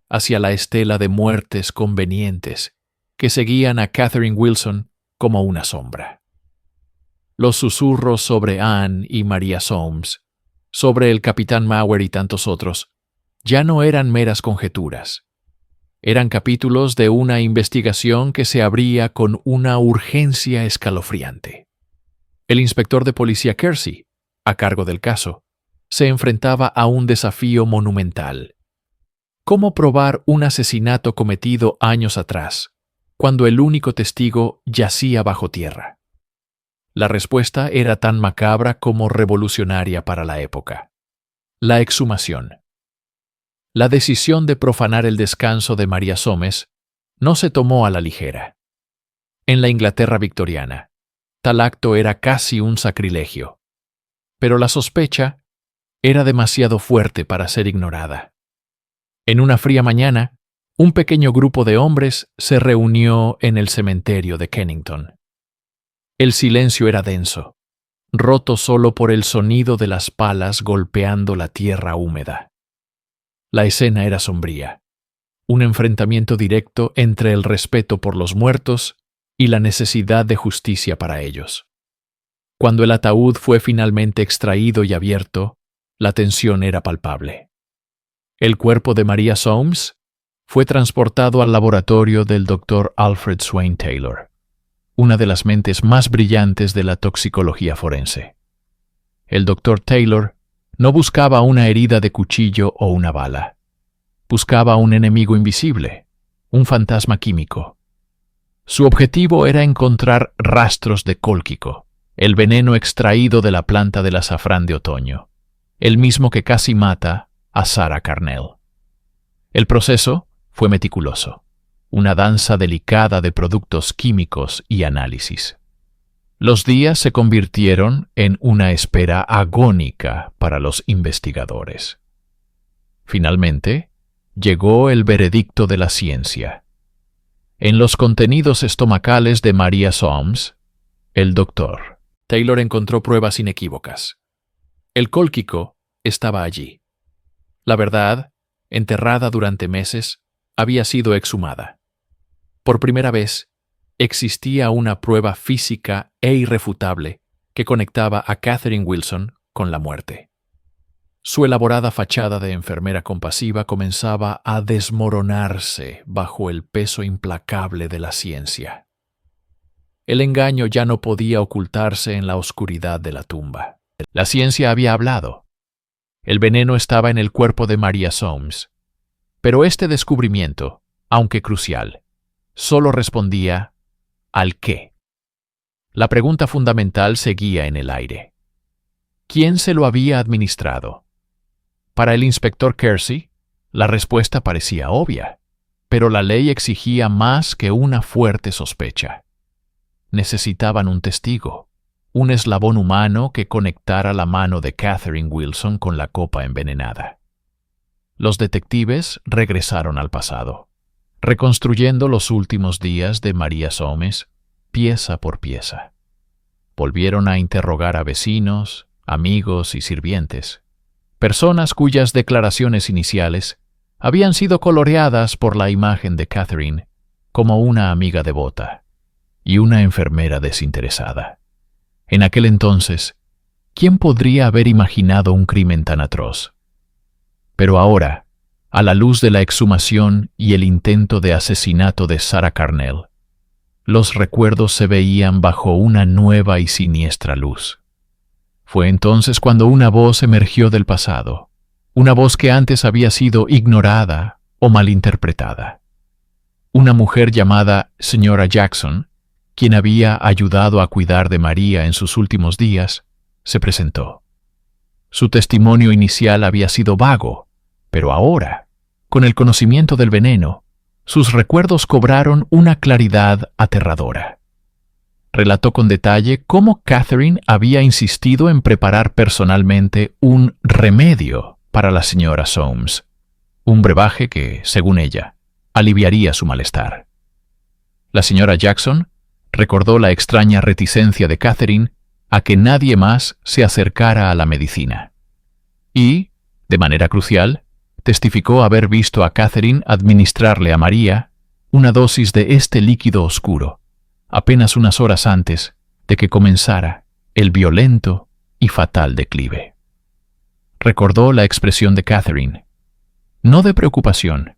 hacia la estela de muertes convenientes que seguían a Catherine Wilson como una sombra. Los susurros sobre Anne y Maria Soames, sobre el capitán Mauer y tantos otros, ya no eran meras conjeturas. Eran capítulos de una investigación que se abría con una urgencia escalofriante. El inspector de policía Kersey, a cargo del caso, se enfrentaba a un desafío monumental. ¿Cómo probar un asesinato cometido años atrás, cuando el único testigo yacía bajo tierra? La respuesta era tan macabra como revolucionaria para la época: la exhumación. La decisión de profanar el descanso de Maria Soames no se tomó a la ligera. En la Inglaterra victoriana, tal acto era casi un sacrilegio, pero la sospecha era demasiado fuerte para ser ignorada. En una fría mañana, un pequeño grupo de hombres se reunió en el cementerio de Kennington. El silencio era denso, roto solo por el sonido de las palas golpeando la tierra húmeda. La escena era sombría, un enfrentamiento directo entre el respeto por los muertos y la necesidad de justicia para ellos. Cuando el ataúd fue finalmente extraído y abierto, la tensión era palpable. El cuerpo de Maria Soames fue transportado al laboratorio del Dr. Alfred Swain Taylor, una de las mentes más brillantes de la toxicología forense. El doctor Taylor no buscaba una herida de cuchillo o una bala. Buscaba un enemigo invisible, un fantasma químico. Su objetivo era encontrar rastros de cólquico, el veneno extraído de la planta del azafrán de otoño, el mismo que casi mata a Sarah Carnell. El proceso fue meticuloso, una danza delicada de productos químicos y análisis. Los días se convirtieron en una espera agónica para los investigadores. Finalmente, llegó el veredicto de la ciencia. En los contenidos estomacales de Maria Soames, el doctor Taylor encontró pruebas inequívocas. El cólquico estaba allí. La verdad, enterrada durante meses, había sido exhumada. Por primera vez, existía una prueba física e irrefutable que conectaba a Catherine Wilson con la muerte. Su elaborada fachada de enfermera compasiva comenzaba a desmoronarse bajo el peso implacable de la ciencia. El engaño ya no podía ocultarse en la oscuridad de la tumba. La ciencia había hablado. El veneno estaba en el cuerpo de Maria Soames. Pero este descubrimiento, aunque crucial, solo respondía al qué. La pregunta fundamental seguía en el aire. ¿Quién se lo había administrado? Para el inspector Kersey, la respuesta parecía obvia, pero la ley exigía más que una fuerte sospecha. Necesitaban un testigo, un eslabón humano que conectara la mano de Catherine Wilson con la copa envenenada. Los detectives regresaron al pasado, reconstruyendo los últimos días de Maria Soames pieza por pieza. Volvieron a interrogar a vecinos, amigos y sirvientes, personas cuyas declaraciones iniciales habían sido coloreadas por la imagen de Catherine como una amiga devota y una enfermera desinteresada. En aquel entonces, ¿quién podría haber imaginado un crimen tan atroz? Pero ahora, a la luz de la exhumación y el intento de asesinato de Sarah Carnell, los recuerdos se veían bajo una nueva y siniestra luz. Fue entonces cuando una voz emergió del pasado, una voz que antes había sido ignorada o malinterpretada. Una mujer llamada señora Jackson, quien había ayudado a cuidar de María en sus últimos días, se presentó. Su testimonio inicial había sido vago, pero ahora, con el conocimiento del veneno, sus recuerdos cobraron una claridad aterradora. Relató con detalle cómo Catherine había insistido en preparar personalmente un remedio para la señora Soames, un brebaje que, según ella, aliviaría su malestar. La señora Jackson recordó la extraña reticencia de Catherine a que nadie más se acercara a la medicina. Y, de manera crucial, testificó haber visto a Catherine administrarle a María una dosis de este líquido oscuro, apenas unas horas antes de que comenzara el violento y fatal declive. Recordó la expresión de Catherine, no de preocupación,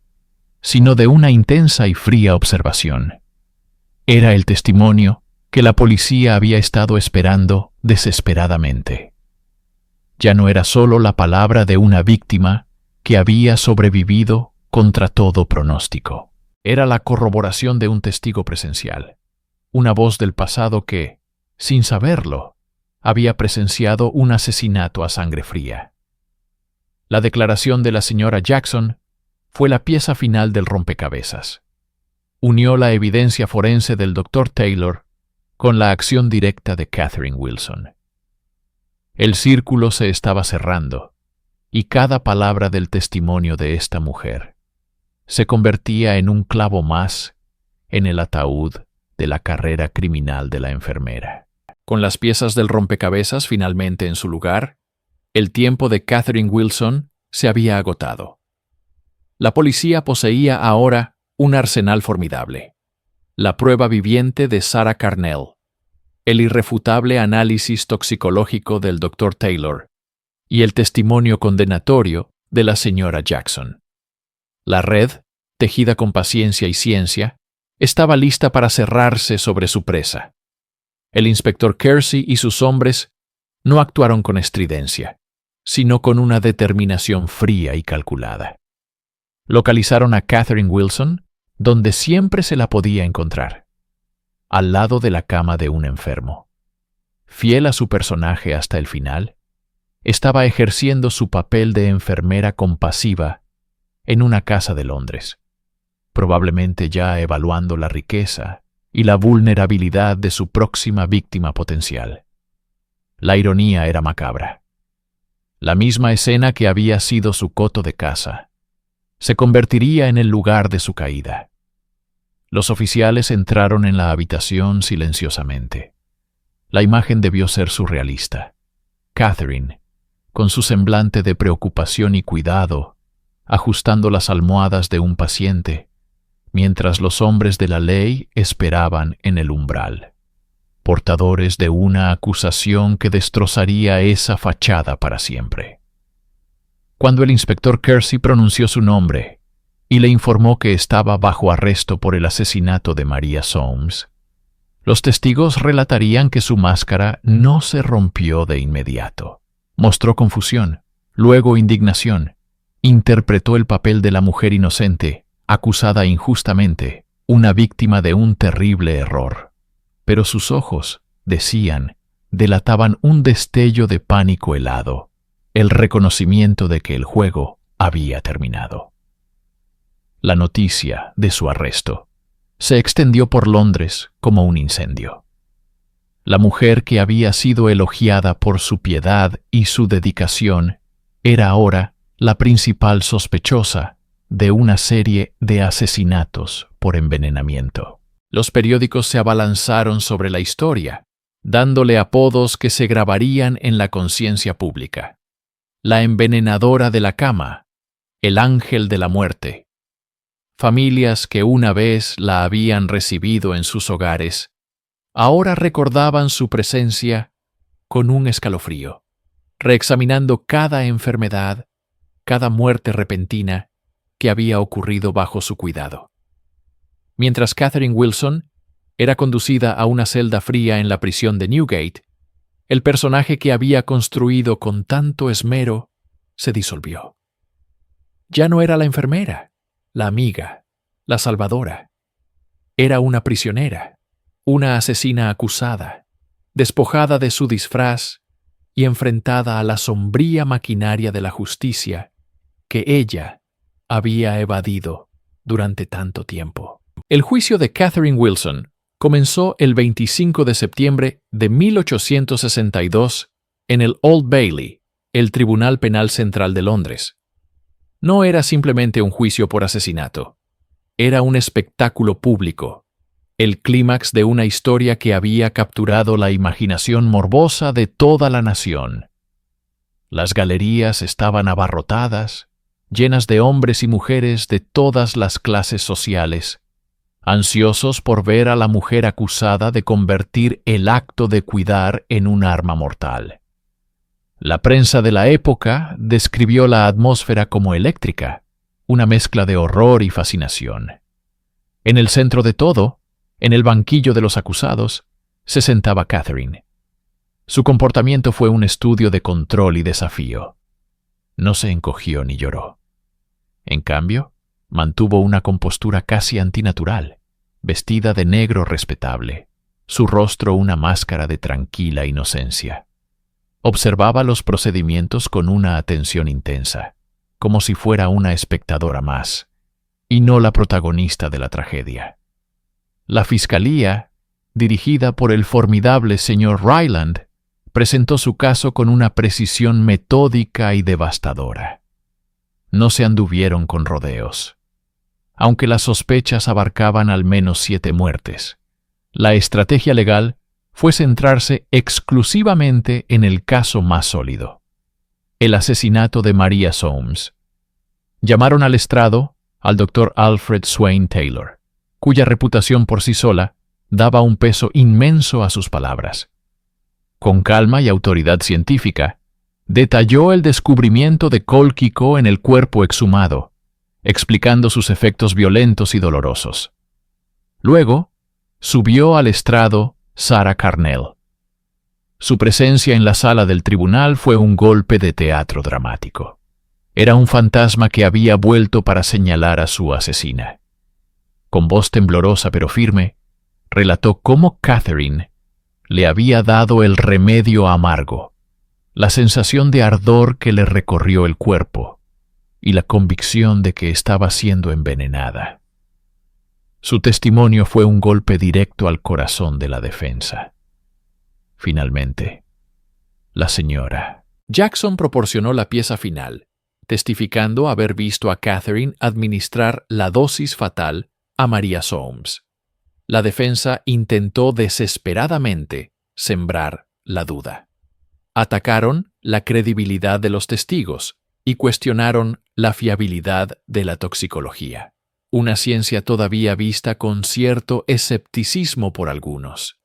sino de una intensa y fría observación. Era el testimonio que la policía había estado esperando desesperadamente. Ya no era solo la palabra de una víctima que había sobrevivido contra todo pronóstico. Era la corroboración de un testigo presencial, una voz del pasado que, sin saberlo, había presenciado un asesinato a sangre fría. La declaración de la señora Jackson fue la pieza final del rompecabezas. Unió la evidencia forense del Dr. Taylor con la acción directa de Catherine Wilson. El círculo se estaba cerrando, y cada palabra del testimonio de esta mujer se convertía en un clavo más en el ataúd de la carrera criminal de la enfermera. Con las piezas del rompecabezas finalmente en su lugar, el tiempo de Catherine Wilson se había agotado. La policía poseía ahora un arsenal formidable: la prueba viviente de Sarah Carnell, el irrefutable análisis toxicológico del Dr. Taylor y el testimonio condenatorio de la señora Jackson. La red, tejida con paciencia y ciencia, estaba lista para cerrarse sobre su presa. El inspector Kersey y sus hombres No actuaron con estridencia, sino con una determinación fría y calculada. Localizaron a Catherine Wilson donde siempre se la podía encontrar, al lado de la cama de un enfermo. Fiel a su personaje hasta el final, estaba ejerciendo su papel de enfermera compasiva en una casa de Londres, probablemente ya evaluando la riqueza y la vulnerabilidad de su próxima víctima potencial. La ironía era macabra. La misma escena que había sido su coto de caza se convertiría en el lugar de su caída. Los oficiales entraron en la habitación silenciosamente. La imagen debió ser surrealista. Catherine, con su semblante de preocupación y cuidado, ajustando las almohadas de un paciente, mientras los hombres de la ley esperaban en el umbral, portadores de una acusación que destrozaría esa fachada para siempre. Cuando el inspector Kersey pronunció su nombre y le informó que estaba bajo arresto por el asesinato de Maria Soames, los testigos relatarían que su máscara no se rompió de inmediato. Mostró confusión, luego indignación. Interpretó el papel de la mujer inocente, acusada injustamente, una víctima de un terrible error. Pero sus ojos, decían, delataban un destello de pánico helado, el reconocimiento de que el juego había terminado. La noticia de su arresto se extendió por Londres como un incendio. La mujer que había sido elogiada por su piedad y su dedicación era ahora la principal sospechosa de una serie de asesinatos por envenenamiento. Los periódicos se abalanzaron sobre la historia, dándole apodos que se grabarían en la conciencia pública. La envenenadora de la cama, el ángel de la muerte. Familias que una vez la habían recibido en sus hogares, ahora recordaban su presencia con un escalofrío, reexaminando cada enfermedad, cada muerte repentina que había ocurrido bajo su cuidado. Mientras Catherine Wilson era conducida a una celda fría en la prisión de Newgate, el personaje que había construido con tanto esmero se disolvió. Ya no era la enfermera, la amiga, la salvadora. Era una prisionera, una asesina acusada, despojada de su disfraz y enfrentada a la sombría maquinaria de la justicia que ella había evadido durante tanto tiempo. El juicio de Catherine Wilson comenzó el 25 de septiembre de 1862 en el Old Bailey, el Tribunal Penal Central de Londres. No era simplemente un juicio por asesinato. Era un espectáculo público, el clímax de una historia que había capturado la imaginación morbosa de toda la nación. Las galerías estaban abarrotadas, llenas de hombres y mujeres de todas las clases sociales, ansiosos por ver a la mujer acusada de convertir el acto de cuidar en un arma mortal. La prensa de la época describió la atmósfera como eléctrica, una mezcla de horror y fascinación. En el centro de todo, en el banquillo de los acusados, se sentaba Catherine. Su comportamiento fue un estudio de control y desafío. No se encogió ni lloró. En cambio, mantuvo una compostura casi antinatural, vestida de negro respetable, su rostro una máscara de tranquila inocencia. Observaba los procedimientos con una atención intensa, como si fuera una espectadora más, y no la protagonista de la tragedia. La fiscalía, dirigida por el formidable señor Ryland, presentó su caso con una precisión metódica y devastadora. No se anduvieron con rodeos. Aunque las sospechas abarcaban al menos 7 muertes, la estrategia legal fue centrarse exclusivamente en el caso más sólido, el asesinato de Maria Soames. Llamaron al estrado al Dr. Alfred Swain Taylor, cuya reputación por sí sola daba un peso inmenso a sus palabras. Con calma y autoridad científica, detalló el descubrimiento de cólquico en el cuerpo exhumado, explicando sus efectos violentos y dolorosos. Luego, subió al estrado Sarah Carnell. Su presencia en la sala del tribunal fue un golpe de teatro dramático. Era un fantasma que había vuelto para señalar a su asesina. Con voz temblorosa pero firme, relató cómo Catherine le había dado el remedio amargo, la sensación de ardor que le recorrió el cuerpo y la convicción de que estaba siendo envenenada. Su testimonio fue un golpe directo al corazón de la defensa. Finalmente, la señora Jackson proporcionó la pieza final, testificando haber visto a Catherine administrar la dosis fatal a Maria Soames. La defensa intentó desesperadamente sembrar la duda. Atacaron la credibilidad de los testigos y cuestionaron la fiabilidad de la toxicología, una ciencia todavía vista con cierto escepticismo por algunos.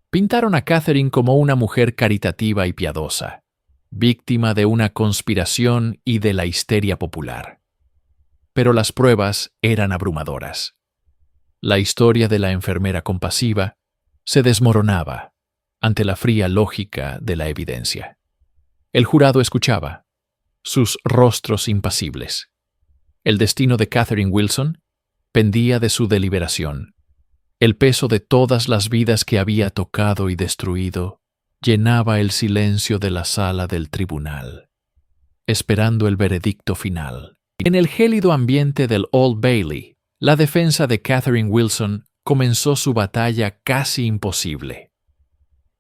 Pintaron a Catherine como una mujer caritativa y piadosa, víctima de una conspiración y de la histeria popular. Pero las pruebas eran abrumadoras. La historia de la enfermera compasiva se desmoronaba ante la fría lógica de la evidencia. El jurado escuchaba, sus rostros impasibles. El destino de Catherine Wilson pendía de su deliberación. El peso de todas las vidas que había tocado y destruido llenaba el silencio de la sala del tribunal, esperando el veredicto final. En el gélido ambiente del Old Bailey, la defensa de Catherine Wilson comenzó su batalla casi imposible.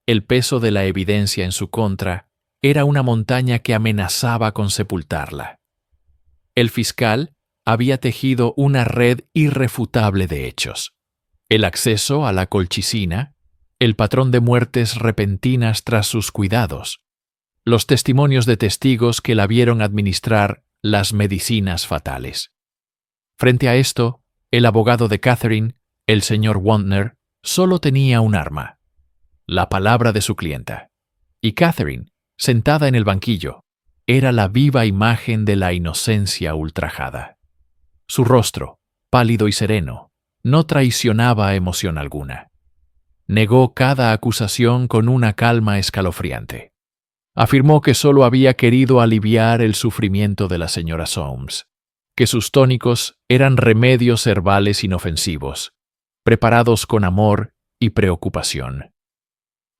El peso de la evidencia en su contra era una montaña que amenazaba con sepultarla. El fiscal había tejido una red irrefutable de hechos. El acceso a la colchicina, el patrón de muertes repentinas tras sus cuidados, los testimonios de testigos que la vieron administrar las medicinas fatales. Frente a esto, el abogado de Catherine, el señor Wantner, solo tenía un arma, la palabra de su clienta. Y Catherine, sentada en el banquillo, era la viva imagen de la inocencia ultrajada. Su rostro, pálido y sereno, no traicionaba emoción alguna. Negó cada acusación con una calma escalofriante. Afirmó que solo había querido aliviar el sufrimiento de la señora Soames, que sus tónicos eran remedios herbales inofensivos, preparados con amor y preocupación.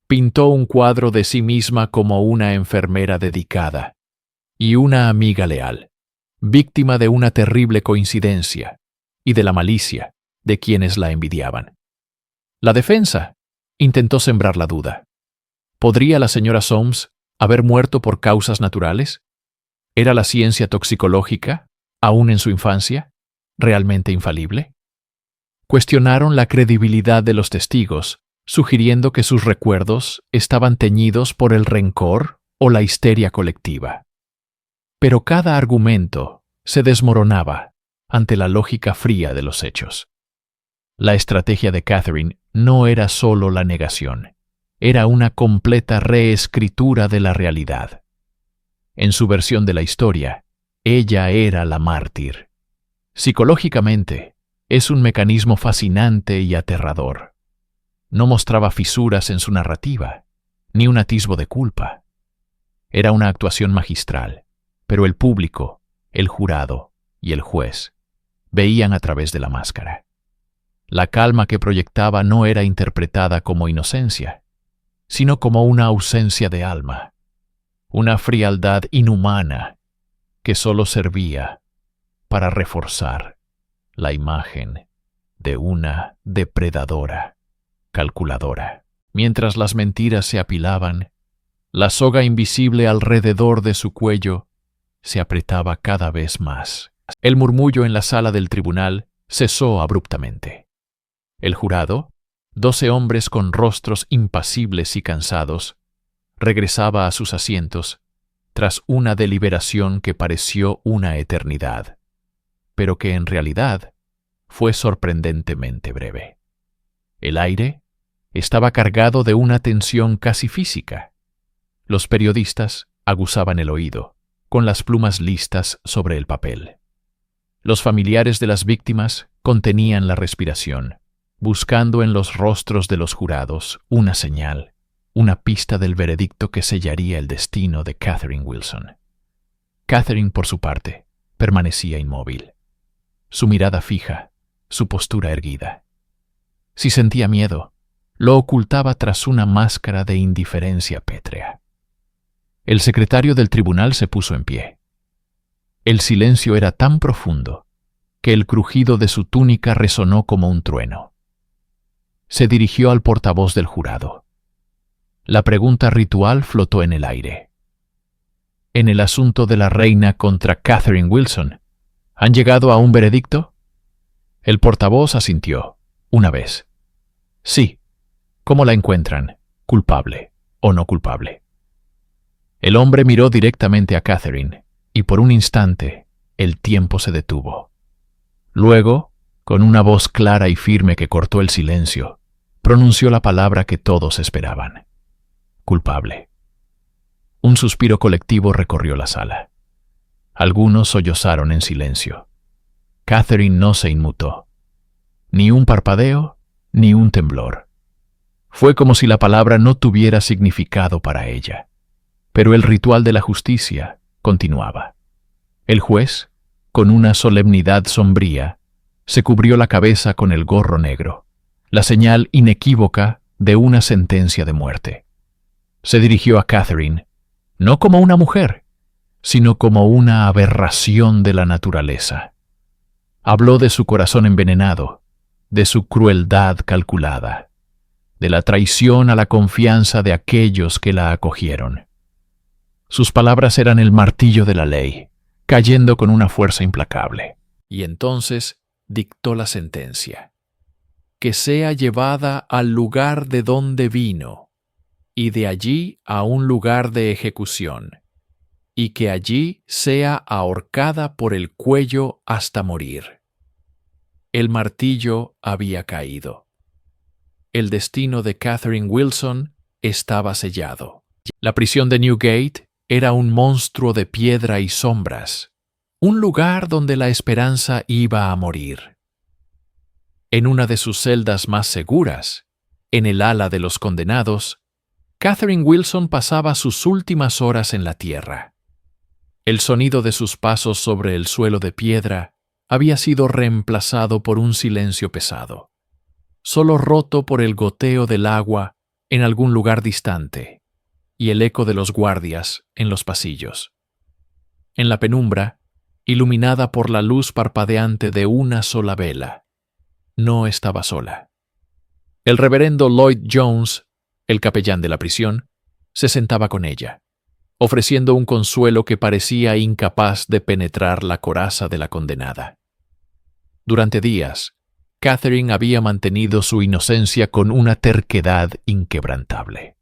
Pintó un cuadro de sí misma como una enfermera dedicada y una amiga leal, víctima de una terrible coincidencia y de la malicia de quienes la envidiaban. La defensa intentó sembrar la duda. ¿Podría la señora Soames haber muerto por causas naturales? ¿Era la ciencia toxicológica, aún en su infancia, realmente infalible? Cuestionaron la credibilidad de los testigos, sugiriendo que sus recuerdos estaban teñidos por el rencor o la histeria colectiva. Pero cada argumento se desmoronaba ante la lógica fría de los hechos. La estrategia de Catherine no era solo la negación, era una completa reescritura de la realidad. En su versión de la historia, ella era la mártir. Psicológicamente, es un mecanismo fascinante y aterrador. No mostraba fisuras en su narrativa, ni un atisbo de culpa. Era una actuación magistral, pero el público, el jurado y el juez veían a través de la máscara. La calma que proyectaba no era interpretada como inocencia, sino como una ausencia de alma, una frialdad inhumana que solo servía para reforzar la imagen de una depredadora calculadora. Mientras las mentiras se apilaban, la soga invisible alrededor de su cuello se apretaba cada vez más. El murmullo en la sala del tribunal cesó abruptamente. El jurado, 12 hombres con rostros impasibles y cansados, regresaba a sus asientos tras una deliberación que pareció una eternidad, pero que en realidad fue sorprendentemente breve. El aire estaba cargado de una tensión casi física. Los periodistas aguzaban el oído, con las plumas listas sobre el papel. Los familiares de las víctimas contenían la respiración, buscando en los rostros de los jurados una señal, una pista del veredicto que sellaría el destino de Catherine Wilson. Catherine, por su parte, permanecía inmóvil, su mirada fija, su postura erguida. Si sentía miedo, lo ocultaba tras una máscara de indiferencia pétrea. El secretario del tribunal se puso en pie. El silencio era tan profundo que el crujido de su túnica resonó como un trueno. Se dirigió al portavoz del jurado. La pregunta ritual flotó en el aire. En el asunto de la reina contra Catherine Wilson, ¿han llegado a un veredicto? El portavoz asintió, una vez. Sí. ¿Cómo la encuentran? ¿Culpable o no culpable? El hombre miró directamente a Catherine, y por un instante el tiempo se detuvo. Luego, con una voz clara y firme que cortó el silencio, pronunció la palabra que todos esperaban. Culpable. Un suspiro colectivo recorrió la sala. Algunos sollozaron en silencio. Catherine no se inmutó. Ni un parpadeo, ni un temblor. Fue como si la palabra no tuviera significado para ella. Pero el ritual de la justicia continuaba. El juez, con una solemnidad sombría, se cubrió la cabeza con el gorro negro, la señal inequívoca de una sentencia de muerte. Se dirigió a Catherine, no como una mujer, sino como una aberración de la naturaleza. Habló de su corazón envenenado, de su crueldad calculada, de la traición a la confianza de aquellos que la acogieron. Sus palabras eran el martillo de la ley, cayendo con una fuerza implacable. Y entonces dictó la sentencia: que sea llevada al lugar de donde vino, y de allí a un lugar de ejecución, y que allí sea ahorcada por el cuello hasta morir. El martillo había caído. El destino de Catherine Wilson estaba sellado. La prisión de Newgate era un monstruo de piedra y sombras, un lugar donde la esperanza iba a morir. En una de sus celdas más seguras, en el ala de los condenados, Catherine Wilson pasaba sus últimas horas en la tierra. El sonido de sus pasos sobre el suelo de piedra había sido reemplazado por un silencio pesado, solo roto por el goteo del agua en algún lugar distante y el eco de los guardias en los pasillos. En la penumbra, iluminada por la luz parpadeante de una sola vela, no estaba sola. El reverendo Lloyd Jones, el capellán de la prisión, se sentaba con ella, ofreciendo un consuelo que parecía incapaz de penetrar la coraza de la condenada. Durante días, Catherine había mantenido su inocencia con una terquedad inquebrantable.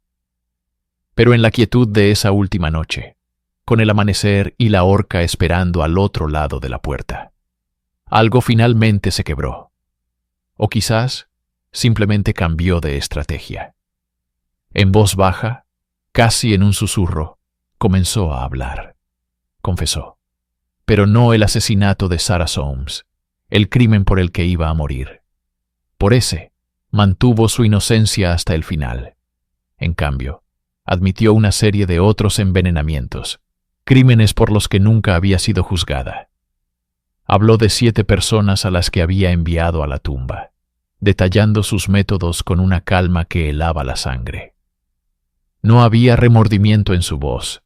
Pero en la quietud de esa última noche, con el amanecer y la horca esperando al otro lado de la puerta, algo finalmente se quebró. O quizás simplemente cambió de estrategia. En voz baja, casi en un susurro, comenzó a hablar. Confesó, pero no el asesinato de Sarah Soames, el crimen por el que iba a morir. Por ese, mantuvo su inocencia hasta el final. En cambio, admitió una serie de otros envenenamientos, crímenes por los que nunca había sido juzgada. Habló de 7 personas a las que había enviado a la tumba, detallando sus métodos con una calma que helaba la sangre. No había remordimiento en su voz,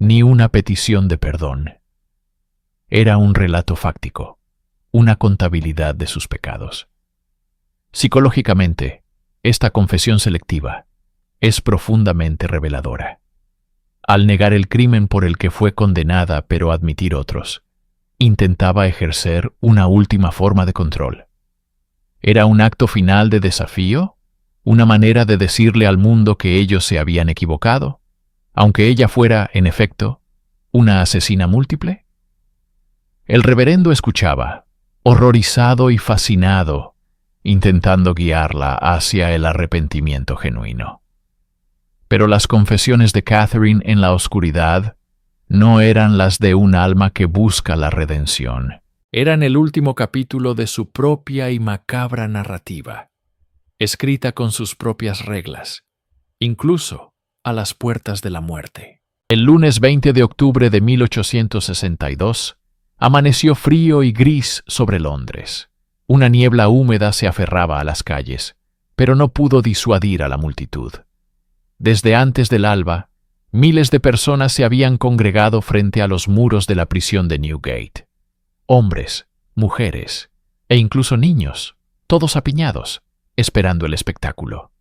ni una petición de perdón. Era un relato fáctico, una contabilidad de sus pecados. Psicológicamente, esta confesión selectiva es profundamente reveladora. Al negar el crimen por el que fue condenada pero admitir otros, intentaba ejercer una última forma de control. ¿Era un acto final de desafío? ¿Una manera de decirle al mundo que ellos se habían equivocado, aunque ella fuera, en efecto, una asesina múltiple? El reverendo escuchaba, horrorizado y fascinado, intentando guiarla hacia el arrepentimiento genuino. Pero las confesiones de Catherine en la oscuridad no eran las de un alma que busca la redención. Eran el último capítulo de su propia y macabra narrativa, escrita con sus propias reglas, incluso a las puertas de la muerte. El lunes 20 de octubre de 1862, amaneció frío y gris sobre Londres. Una niebla húmeda se aferraba a las calles, pero no pudo disuadir a la multitud. Desde antes del alba, miles de personas se habían congregado frente a los muros de la prisión de Newgate. Hombres, mujeres e incluso niños, todos apiñados, esperando el espectáculo.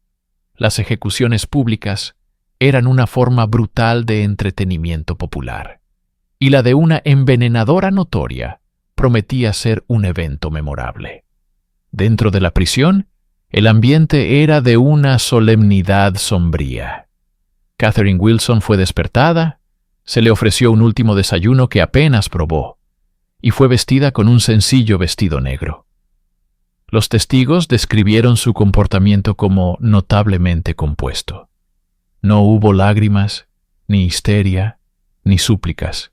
Las ejecuciones públicas eran una forma brutal de entretenimiento popular, y la de una envenenadora notoria prometía ser un evento memorable. Dentro de la prisión, el ambiente era de una solemnidad sombría. Catherine Wilson fue despertada, se le ofreció un último desayuno que apenas probó, y fue vestida con un sencillo vestido negro. Los testigos describieron su comportamiento como notablemente compuesto. No hubo lágrimas, ni histeria, ni súplicas.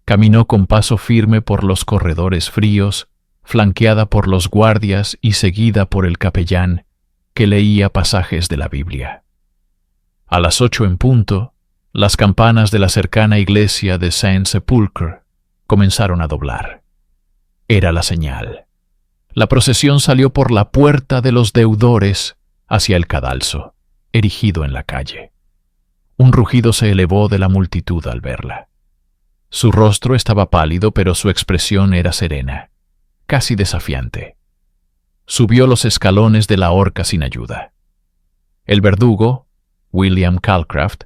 Caminó con paso firme por los corredores fríos, flanqueada por los guardias y seguida por el capellán, que leía pasajes de la Biblia. A las 8 en punto, las campanas de la cercana iglesia de Saint Sepulchre comenzaron a doblar. Era la señal. La procesión salió por la puerta de los deudores hacia el cadalso, erigido en la calle. Un rugido se elevó de la multitud al verla. Su rostro estaba pálido, pero su expresión era serena, casi desafiante. Subió los escalones de la horca sin ayuda. El verdugo, William Calcraft,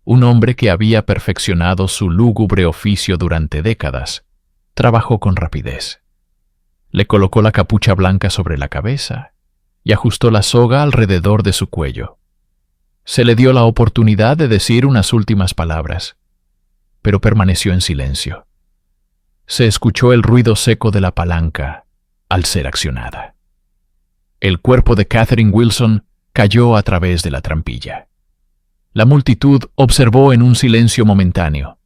un hombre que había perfeccionado su lúgubre oficio durante décadas, trabajó con rapidez. Le colocó la capucha blanca sobre la cabeza y ajustó la soga alrededor de su cuello. Se le dio la oportunidad de decir unas últimas palabras, pero permaneció en silencio. Se escuchó el ruido seco de la palanca al ser accionada. El cuerpo de Catherine Wilson cayó a través de la trampilla. La multitud observó en un silencio momentáneo,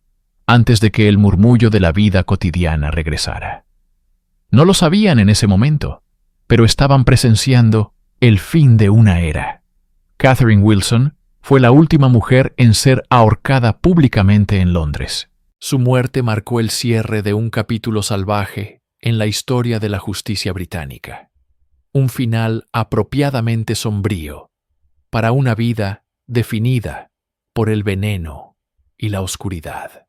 antes de que el murmullo de la vida cotidiana regresara. No lo sabían en ese momento, pero estaban presenciando el fin de una era. Catherine Wilson fue la última mujer en ser ahorcada públicamente en Londres. Su muerte marcó el cierre de un capítulo salvaje en la historia de la justicia británica. Un final apropiadamente sombrío para una vida definida por el veneno y la oscuridad.